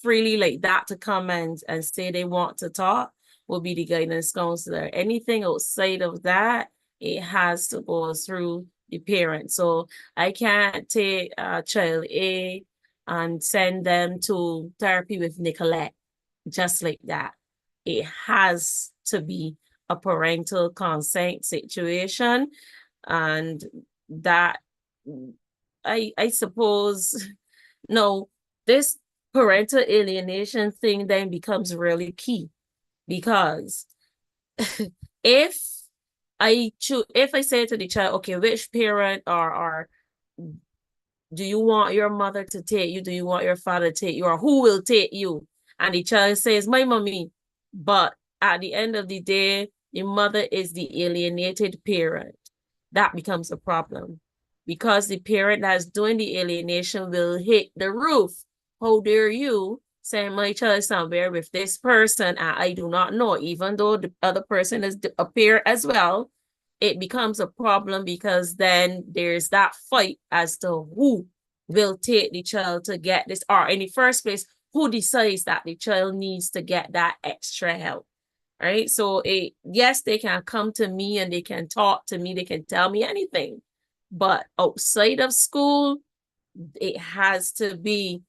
freely like that, to come and say they want to talk, will be the guidance counselor. Anything outside of that, it has to go through the parent. So I can't take child A and send them to therapy with Nicolette just like that. It has to be a parental consent situation, and that I suppose, no, this parental alienation thing then becomes really key, because if I say to the child, okay, which parent or do you want your mother to take you? Do you want your father to take you? Or who will take you? And the child says, my mommy. But at the end of the day, the mother is the alienated parent. That becomes a problem, because the parent that's doing the alienation will hit the roof. How dare you send my child somewhere with this person and I do not know, even though the other person is a peer as well. It becomes a problem, because then there's that fight as to who will take the child to get this, or in the first place, who decides that the child needs to get that extra help, right? So yes, they can come to me and they can talk to me, they can tell me anything, but outside of school, it has to be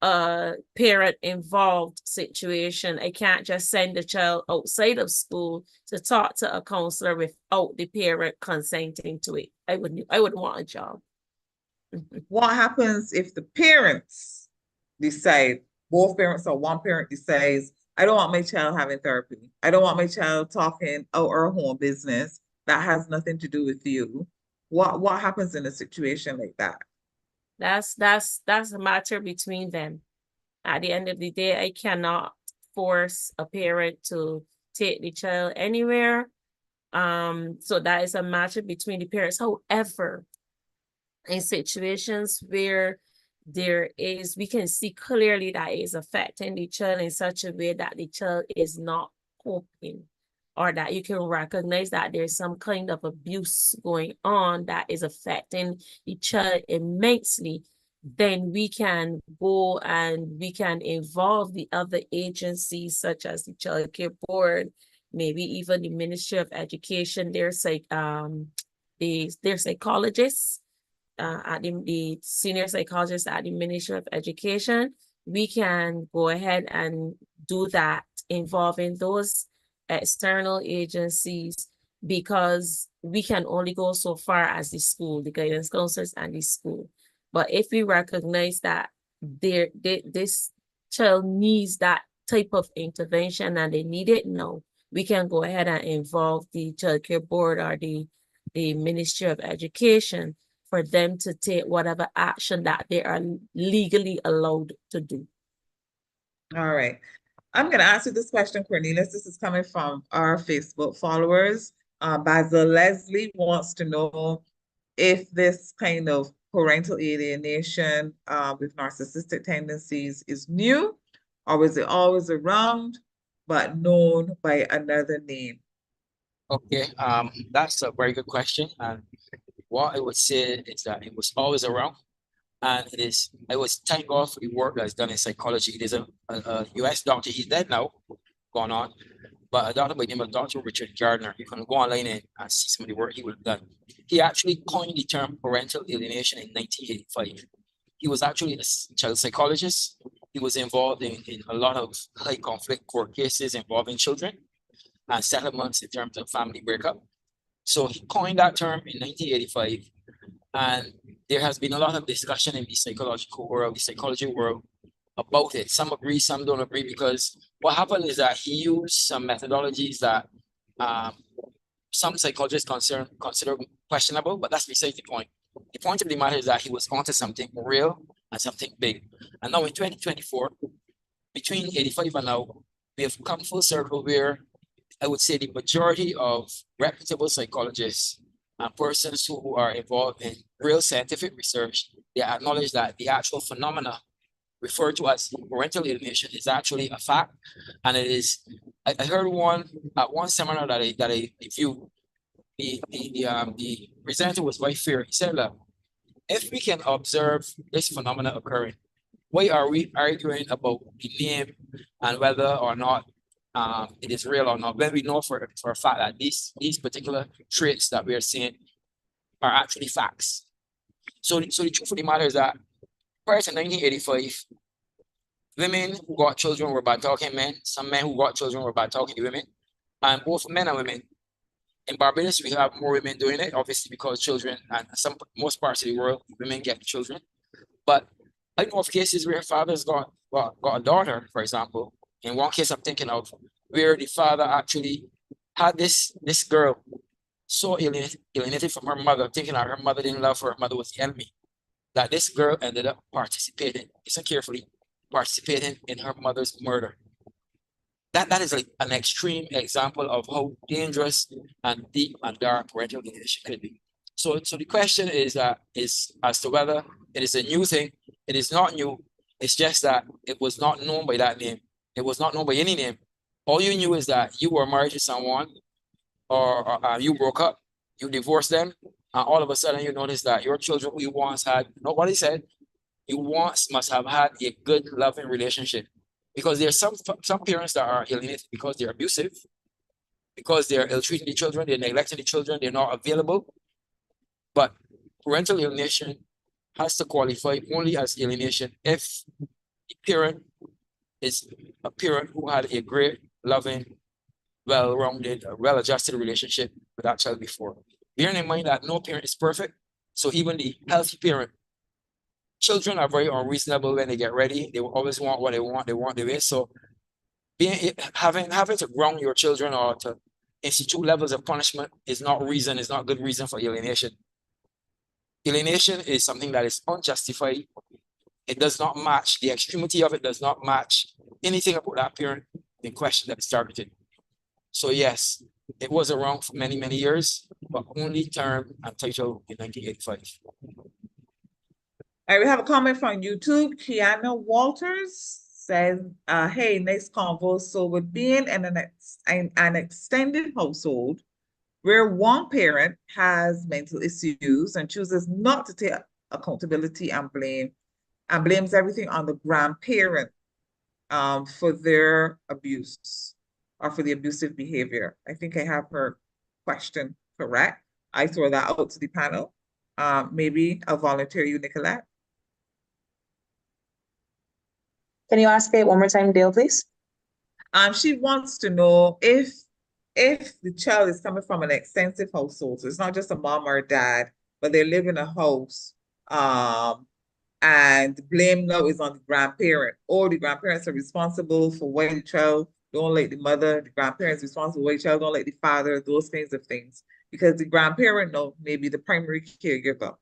a parent involved situation. I can't just send the child outside of school to talk to a counselor without the parent consenting to it. I wouldn't want a job. What happens if the parents decide both parents or one parent decides, I don't want my child having therapy. I don't want my child talking out our home business. That has nothing to do with you. What happens in a situation like that? That's a matter between them. At the end of the day, I cannot force a parent to take the child anywhere. So that is a matter between the parents. However, in situations where we can see clearly that it is affecting the child in such a way that the child is not coping, or that you can recognize that there's some kind of abuse going on that is affecting the child immensely, then we can go and we can involve the other agencies such as the Child Care Board, maybe even the Ministry of Education, their psychologists, at the senior psychologist at the Ministry of Education. We can go ahead and do that involving those external agencies, because we can only go so far as the school, the guidance counselors and the school. But if we recognize that this child needs that type of intervention and they need it now, we can go ahead and involve the Child Care Board or the Ministry of Education for them to take whatever action that they are legally allowed to do. All right. I'm going to ask you this question, Cornelius. This is coming from our Facebook followers. Basil Leslie wants to know if this kind of parental alienation with narcissistic tendencies is new, or was it always around but known by another name? Okay, that's a very good question. And what I would say is that it was always around, and I was thank God for the work that's done in psychology. It is a US doctor, he's dead now, gone on, but a doctor by the name of Dr. Richard Gardner. You can go online and see some of the work he would have done. He actually coined the term parental alienation in 1985. He was actually a child psychologist. He was involved in a lot of high conflict court cases involving children and settlements in terms of family breakup. So he coined that term in 1985, and there has been a lot of discussion in the psychological world, the psychology world, about it. Some agree, some don't agree, because what happened is that he used some methodologies that some psychologists consider questionable, but that's beside the point. The point of the matter is that he was onto something real and something big. And now in 2024, between 85 and now, we have come full circle where I would say the majority of reputable psychologists and persons who are involved in real scientific research, they acknowledge that the actual phenomena referred to as parental alienation is actually a fact. And it is, I heard at one seminar that I viewed, the presenter was very fair. He said, look, if we can observe this phenomena occurring, why are we arguing about the name and whether or not it is real or not, when we know for a fact that these particular traits that we are seeing are actually facts. So the truth of the matter is that prior to 1985, women who got children were bad talking men. Some men who got children were bad talking women, and both men and women. In Barbados, we have more women doing it, obviously because children, and most parts of the world, women get children. But I know of cases where fathers got a daughter, for example. In one case I'm thinking of, where the father actually had this girl so alienated from her mother, thinking that her mother didn't love her mother was the enemy, that this girl ended up participating, listen carefully, participating in her mother's murder. That is like an extreme example of how dangerous and deep and dark parental alienation could be. So the question is as to whether it is a new thing. It is not new. It's just that it was not known by that name. It was not known by any name. All you knew is that you were married to someone, or you broke up, you divorced them, and all of a sudden you notice that your children who you once had, nobody said, you once must have had a good, loving relationship. Because there are some parents that are alienated because they're abusive, because they're ill-treating the children, they're neglecting the children, they're not available. But parental alienation has to qualify only as alienation if the parent is a parent who had a great, loving, well-rounded, well-adjusted relationship with that child before. Bearing in mind that no parent is perfect, so even the healthy parent children are very unreasonable when they get ready. They will always want what they want their way. So having to ground your children or to institute levels of punishment is not good reason for alienation. Alienation is something that is unjustified. It does not match, the extremity of it does not match anything about that parent in question that is targeted. So yes, it was around for many, many years, but only termed and titled in 1985. All right, we have a comment from YouTube. Kiana Walters says, hey, nice convo. So with being in an extended household where one parent has mental issues and chooses not to take accountability and blames everything on the grandparent for their abuse or for the abusive behavior. I think I have her question correct. I throw that out to the panel. Maybe I'll volunteer you, Nicolette. Can you ask it one more time, Dale, please? She wants to know if the child is coming from an extensive household, so it's not just a mom or a dad, but they live in a house, and blame now is on the grandparent, or the grandparents are responsible for why the child don't like the mother, the grandparents responsible why the child don't like the father, those kinds of things, because the grandparent now may be the primary caregiver.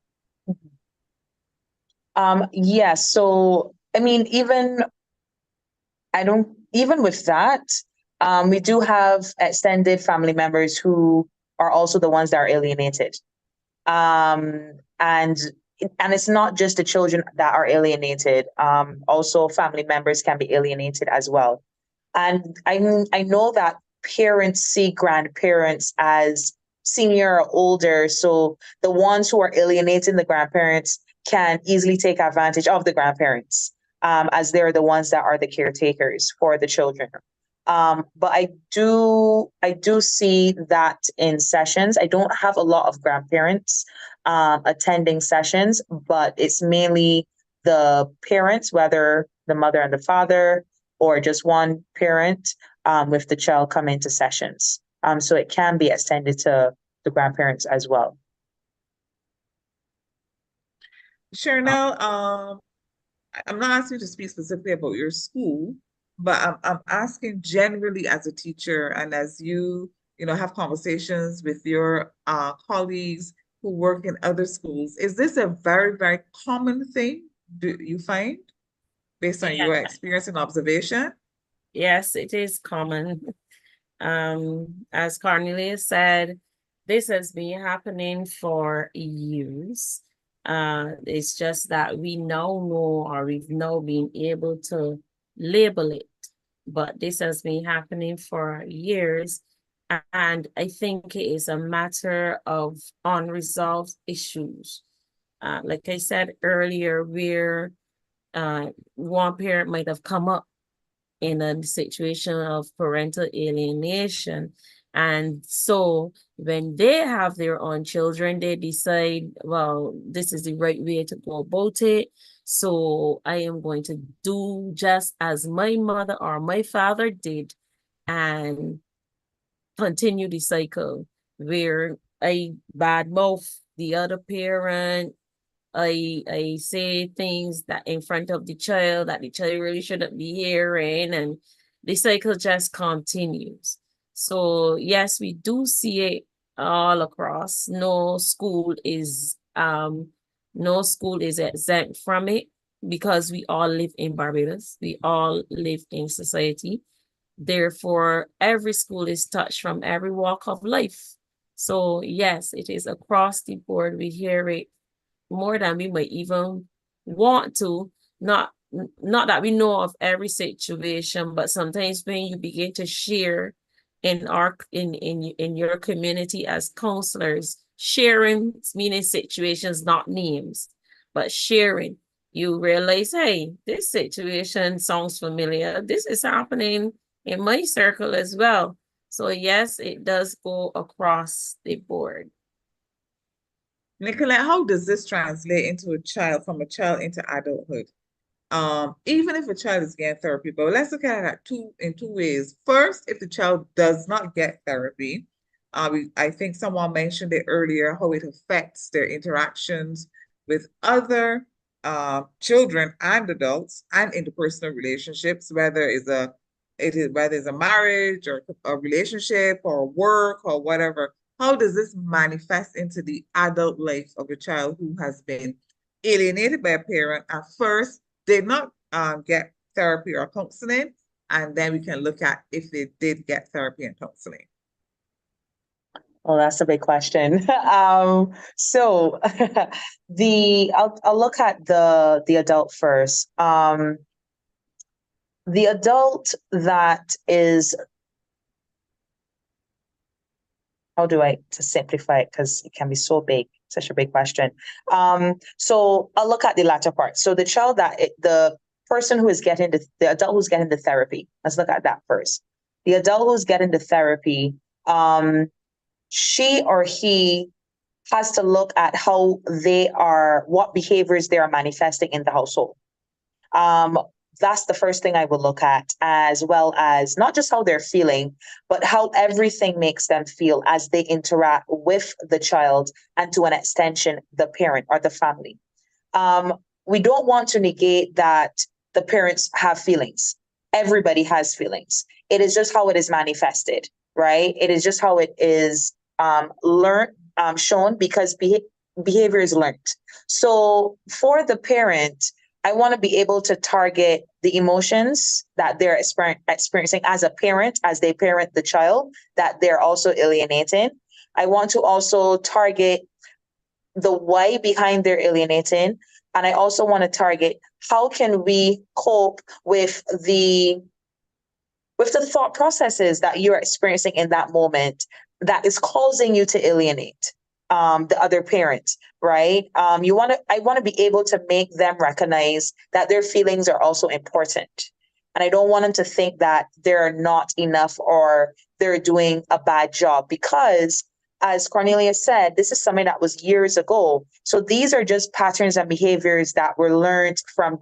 Yes. So, I mean, even with that, we do have extended family members who are also the ones that are alienated. And it's not just the children that are alienated. Also family members can be alienated as well. And I know that parents see grandparents as senior or older. So the ones who are alienating the grandparents can easily take advantage of the grandparents, as they're the ones that are the caretakers for the children. But I do see that in sessions. I don't have a lot of grandparents attending sessions, but it's mainly the parents, whether the mother and the father, or just one parent with the child come into sessions. So it can be extended to the grandparents as well. Sure. Now, I'm not asking you to speak specifically about your school, but I'm asking generally as a teacher and as you have conversations with your colleagues who work in other schools. Is this a very, very common thing, do you find, based on your experience and observation? Yes, it is common. As Cornelia said, this has been happening for years. It's just that we now know, or we've now been able to label it, but this has been happening for years. And I think it is a matter of unresolved issues. Like I said earlier, where one parent might have come up in a situation of parental alienation. And so when they have their own children, they decide, well, this is the right way to go about it. So I am going to do just as my mother or my father did and continue the cycle where I badmouth the other parent. I say things that in front of the child that the child really shouldn't be hearing, and the cycle just continues. So yes, we do see it all across. No school is exempt from it, because we all live in Barbados. We all live in society. Therefore, every school is touched from every walk of life. So yes, it is across the board. We hear it more than we might even want to. Not that we know of every situation, but sometimes when you begin to share in your community as counselors, sharing, meaning situations, not names, but sharing, you realize, hey, this situation sounds familiar. This is happening in my circle as well. So yes, it does go across the board. Nicolette, how does this translate into from a child into adulthood? Even if a child is getting therapy, but let's look at it in two ways. First, if the child does not get therapy, I think someone mentioned it earlier, how it affects their interactions with other children and adults and interpersonal relationships, whether it's a marriage or a relationship or work or whatever. How does this manifest into the adult life of a child who has been alienated by a parent at first, did not get therapy or counseling, and then we can look at if they did get therapy and counseling? Well, that's a big question. So I'll look at the adult first. The adult that is, how do I to simplify it, because it can be so big, such a big question. So I'll look at the latter part. So the child the person who is getting the adult who's getting the therapy. Let's look at that first. The adult who's getting the therapy, she or he has to look at what behaviors they are manifesting in the household. That's the first thing I would look at, as well as not just how they're feeling, but how everything makes them feel as they interact with the child and, to an extension, the parent or the family. We don't want to negate that the parents have feelings. Everybody has feelings. It is just how it is manifested, right? It is just how it is learned, shown, because behavior is learned. So for the parent, I want to be able to target the emotions that they're experiencing as a parent, as they parent the child, that they're also alienating. I want to also target the why behind their alienating. And I also want to target how can we cope with the thought processes that you're experiencing in that moment that is causing you to alienate the other parent, right? I want to be able to make them recognize that their feelings are also important. And I don't want them to think that they're not enough or they're doing a bad job, because, as Cornelia said, this is something that was years ago. So these are just patterns and behaviors that were learned from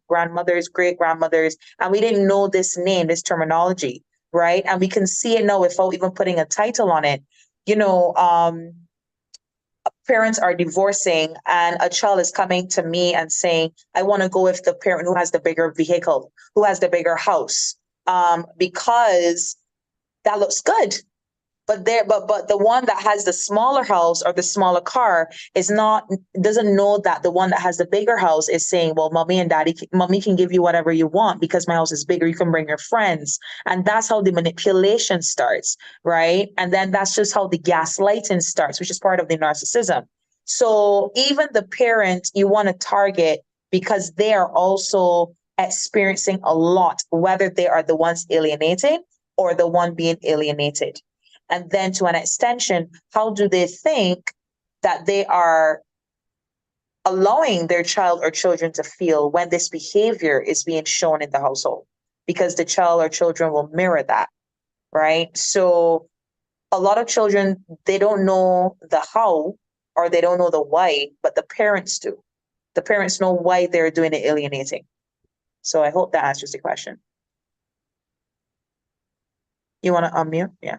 grandmothers, great-grandmothers, and we didn't know this name, this terminology, right? And we can see it now without even putting a title on it. Parents are divorcing and a child is coming to me and saying, I want to go with the parent who has the bigger vehicle, who has the bigger house, because that looks good. But the one that has the smaller house or the smaller car doesn't know that the one that has the bigger house is saying, well, mommy can give you whatever you want because my house is bigger. You can bring your friends. And that's how the manipulation starts, right? And then that's just how the gaslighting starts, which is part of the narcissism. So even the parent you want to target, because they are also experiencing a lot, whether they are the ones alienating or the one being alienated. And then, to an extension, how do they think that they are allowing their child or children to feel when this behavior is being shown in the household? Because the child or children will mirror that, right? So a lot of children, they don't know the how or they don't know the why, but the parents do. The parents know why they're doing the alienating. So I hope that answers the question. You want to unmute? Yeah.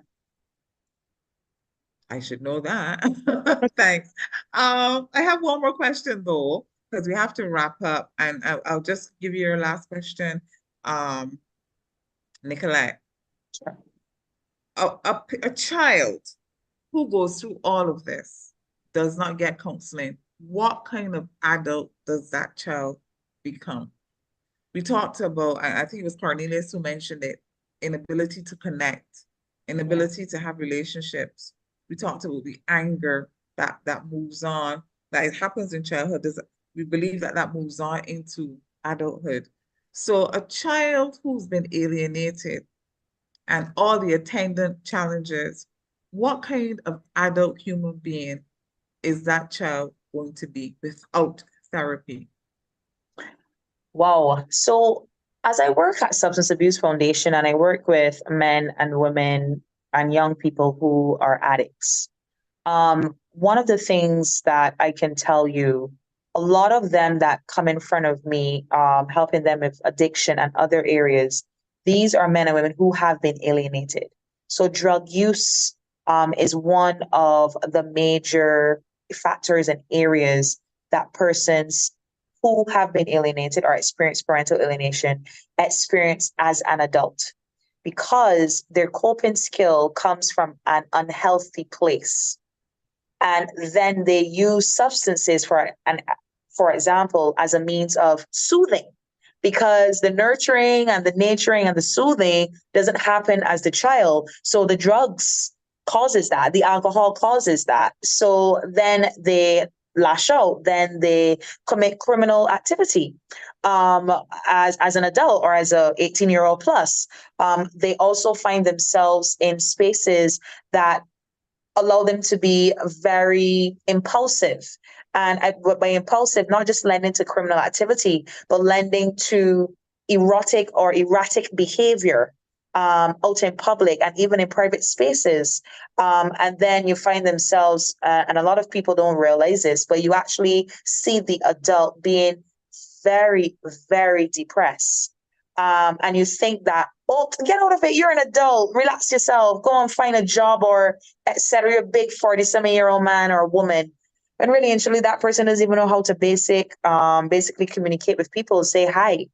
I should know that. Thanks. I have one more question though, because we have to wrap up, and I'll just give you your last question, Nicolette. Sure. A child who goes through all of this does not get counseling. What kind of adult does that child become? We talked about, I think it was Cornelius who mentioned it, inability to connect, inability to have relationships. We talked about the anger that moves on, that it happens in childhood. We believe that moves on into adulthood. So a child who's been alienated and all the attendant challenges, what kind of adult human being is that child going to be without therapy? Wow. So as I work at Substance Abuse Foundation and I work with men and women and young people who are addicts, one of the things that I can tell you, a lot of them that come in front of me, helping them with addiction and other areas, these are men and women who have been alienated. So drug use is one of the major factors and areas that persons who have been alienated or experienced parental alienation experience as an adult, because their coping skill comes from an unhealthy place. And then they use substances for example, as a means of soothing, because the nurturing and the naturing and the soothing doesn't happen as the child. So the drugs causes that, the alcohol causes that. So then they lash out, then they commit criminal activity as an adult or as a 18-year-old plus. They also find themselves in spaces that allow them to be very impulsive. And by impulsive, not just lending to criminal activity, but lending to erotic or erratic behavior out in public and even in private spaces. And then you find themselves, and a lot of people don't realize this, but you actually see the adult being very, very depressed. And you think that, oh, get out of it. You're an adult. Relax yourself. Go and find a job or etc. You're a big 47-year-old man or woman. And really and truly, that person doesn't even know how to basically communicate with people, say hi.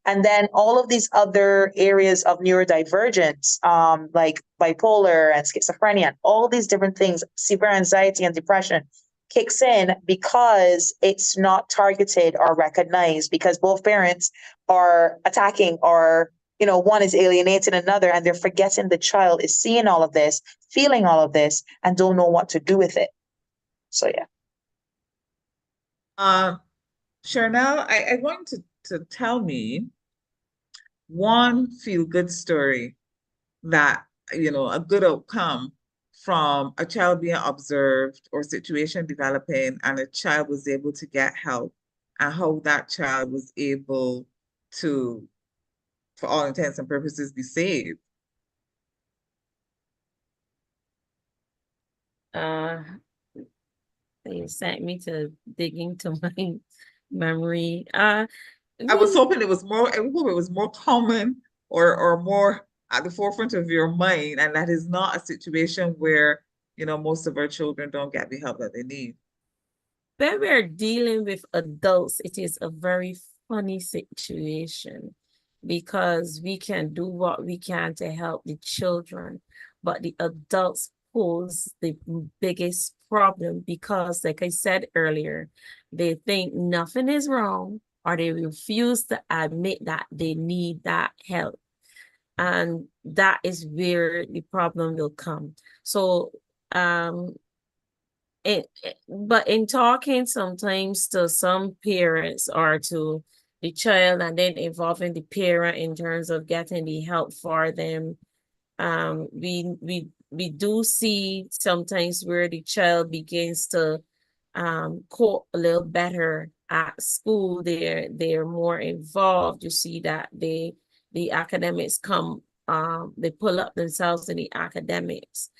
And then all of these other areas of neurodivergence, like bipolar and schizophrenia, and all these different things, severe anxiety and depression, kicks in because it's not targeted or recognized, because both parents are attacking, or one is alienating another, and they're forgetting the child is seeing all of this, feeling all of this, and don't know what to do with it. So yeah. Charnel, I want to tell me one feel-good story that, a good outcome from a child being observed or situation developing, and a child was able to get help, and how that child was able to, for all intents and purposes, be saved. You sent me to dig into my memory. I was hoping it was more common or more at the forefront of your mind, and that is not a situation where, most of our children don't get the help that they need. When we're dealing with adults, it is a very funny situation, because we can do what we can to help the children, but the adults pose the biggest problem, because, like I said earlier, they think nothing is wrong, or they refuse to admit that they need that help. And that is where the problem will come. So, but in talking sometimes to some parents or to the child, and then involving the parent in terms of getting the help for them, we do see sometimes where the child begins to cope a little better at school. They're more involved. You see that the academics come, they pull up themselves in the academics,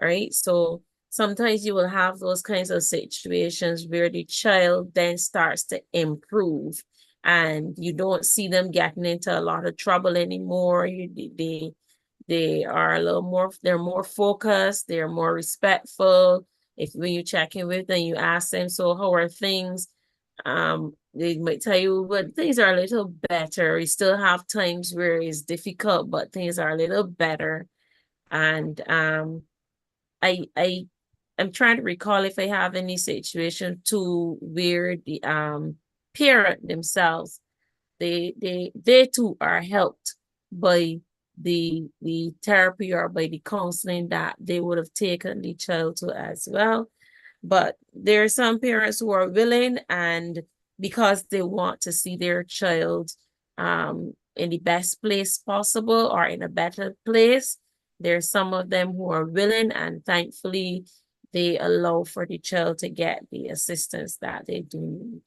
right? So sometimes you will have those kinds of situations where the child then starts to improve, and you don't see them getting into a lot of trouble anymore. They are a little more, they're more focused, they're more respectful. If when you check in with them, you ask them, so how are things? They might tell you, but things are a little better. We still have times where it's difficult, but things are a little better. And I'm trying to recall if I have any situation too where the parent themselves, they too are helped by the therapy or by the counseling that they would have taken the child to as well. But there are some parents who are willing, and because they want to see their child in the best place possible or in a better place, there's some of them who are willing, and thankfully they allow for the child to get the assistance that they do need.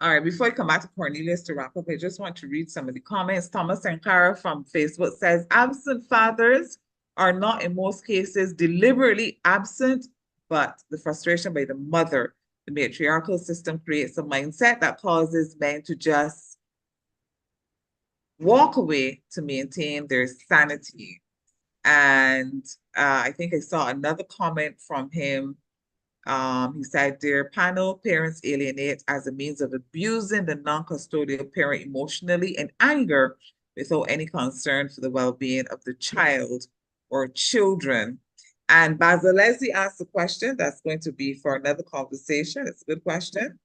All right, before I come back to Cornelius to wrap up, I just want to read some of the comments. Thomas Sankara from Facebook says, absent fathers are not in most cases deliberately absent, but the frustration by the mother. The matriarchal system creates a mindset that causes men to just walk away to maintain their sanity. And I think I saw another comment from him He said, dear panel, parents alienate as a means of abusing the non-custodial parent emotionally and anger without any concern for the well-being of the child or children. And Basil Leslie asked a question that's going to be for another conversation. It's a good question.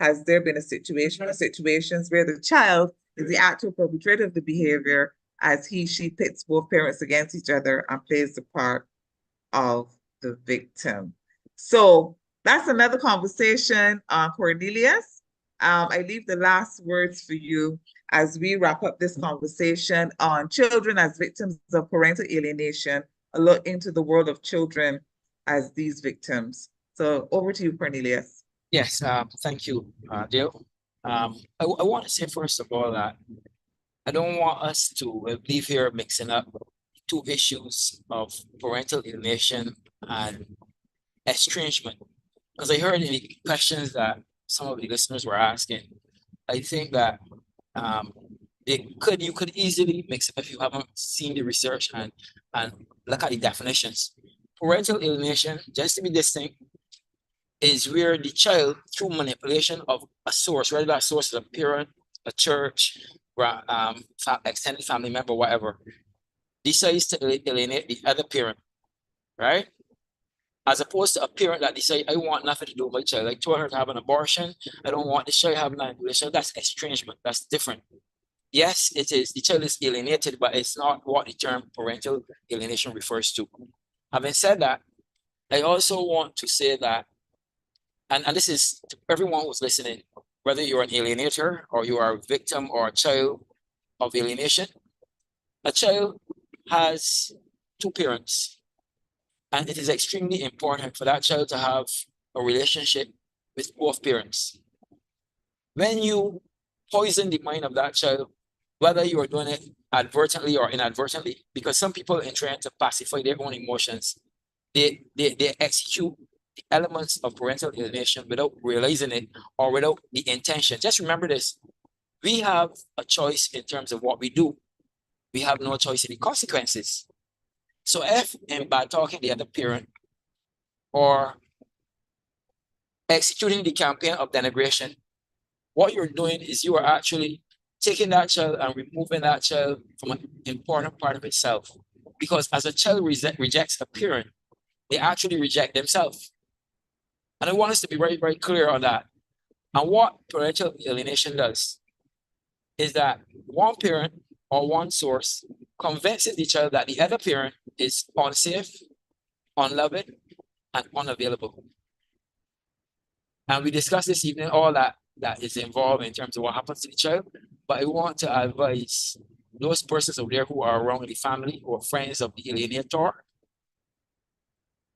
Has there been a situation or situations where the child is the actual perpetrator of the behavior as she pits both parents against each other and plays the part of the victim? So that's another conversation, Cornelius. I leave the last words for you as we wrap up this conversation on children as victims of parental alienation, a look into the world of children as these victims. So over to you, Cornelius. Yes, thank you, Dale. I want to say first of all that I don't want us to leave here mixing up two issues of parental alienation and estrangement. Because I heard in the questions that some of the listeners were asking, I think that you could easily mix it if you haven't seen the research and look at the definitions. Parental alienation, just to be distinct, is where the child, through manipulation of a source, whether that source is a parent, a church, extended family member, whatever, decides to alienate the other parent, right? As opposed to a parent that decides, I want nothing to do with my child. I told her to have an abortion. I don't want the child having an abortion. That's estrangement. That's different. Yes, it is. The child is alienated, but it's not what the term parental alienation refers to. Having said that, I also want to say that, and this is to everyone who's listening, whether you're an alienator or you are a victim or a child of alienation, a child has two parents. And it is extremely important for that child to have a relationship with both parents. When you poison the mind of that child, whether you are doing it advertently or inadvertently, because some people, in trying to pacify their own emotions, they execute the elements of parental alienation without realizing it or without the intention. Just remember this: we have a choice in terms of what we do. We have no choice in the consequences. So if in bad talking the other parent or executing the campaign of denigration, what you're doing is you are actually taking that child and removing that child from an important part of itself. Because as a child rejects a parent, they actually reject themselves. And I want us to be very, very clear on that. And what parental alienation does is that one parent or one source convinces the child that the other parent is unsafe, unloved, and unavailable. And we discussed this evening all that is involved in terms of what happens to the child. But I want to advise those persons out there who are around the family or friends of the alienator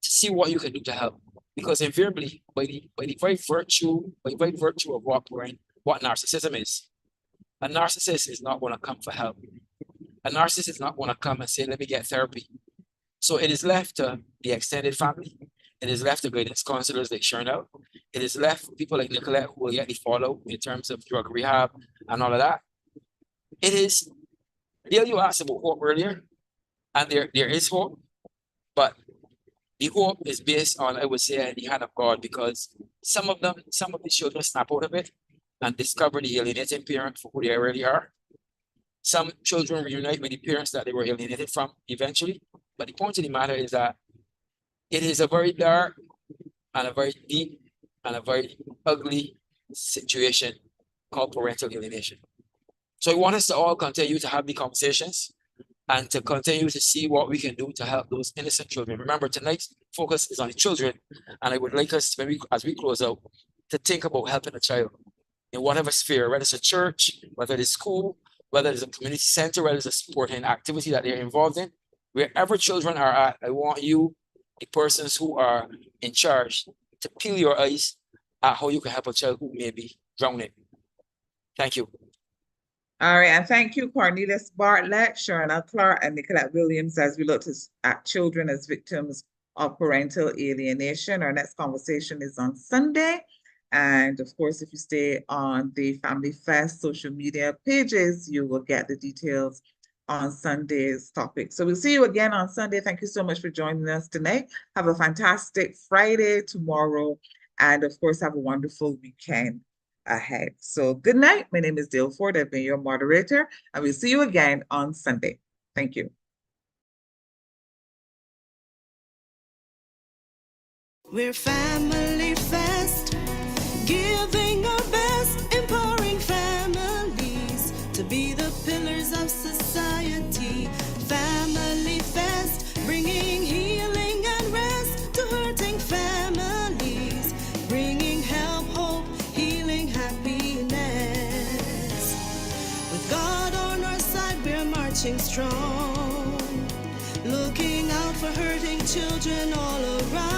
to see what you can do to help. Because invariably, by the very virtue of what narcissism is, a narcissist is not going to come for help. A narcissist is not going to come and say, let me get therapy. So it is left to the extended family. It is left to guidance counselors like Shernow. It is left for people like Nicolette who will get the follow in terms of drug rehab and all of that. It is, Dale, you asked about hope earlier, and there is hope, but the hope is based on, I would say, the hand of God, because some of the children snap out of it and discover the alienating parent for who they really are. Some children reunite with the parents that they were alienated from eventually. But the point of the matter is that it is a very dark and a very deep and a very ugly situation called parental alienation. So I want us to all continue to have the conversations and to continue to see what we can do to help those innocent children. Remember, tonight's focus is on the children, and I would like us, as we close out, to think about helping a child in whatever sphere, whether it's a church, whether it's school, whether it's a community center, whether it's a sporting activity that they're involved in. Wherever children are at, I want you, the persons who are in charge, to peel your eyes at how you can help a child who may be drowning. Thank you. All right, and thank you, Cornelius Bartlett, Sherna Clark, and Nicolette Williams, as we look at children as victims of parental alienation. Our next conversation is on Sunday. And of course, if you stay on the Family Fest social media pages, you will get the details on Sunday's topic. So we'll see you again on Sunday. Thank you so much for joining us tonight. Have a fantastic Friday tomorrow, and of course, have a wonderful weekend ahead. So good night. My name is Dale Ford. I've been your moderator, and we'll see you again on Sunday. Thank you. We're Family Fest, giving our best, empowering families to be the pillars of society. Family Fest, bringing healing and rest to hurting families, bringing help, hope, healing, happiness. With God on our side, we're marching strong, looking out for hurting children all around,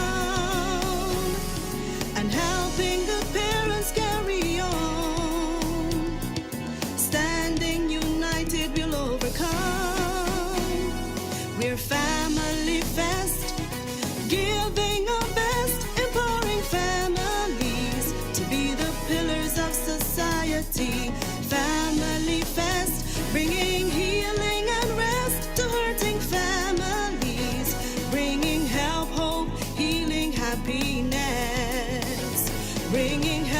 and helping the parents carry on. Standing united, we'll overcome. We're Family Fest, giving our best, empowering families to be the pillars of society. Family Fest, bringing healing and rest to hurting families, bringing help, hope, healing, happiness, bringing help.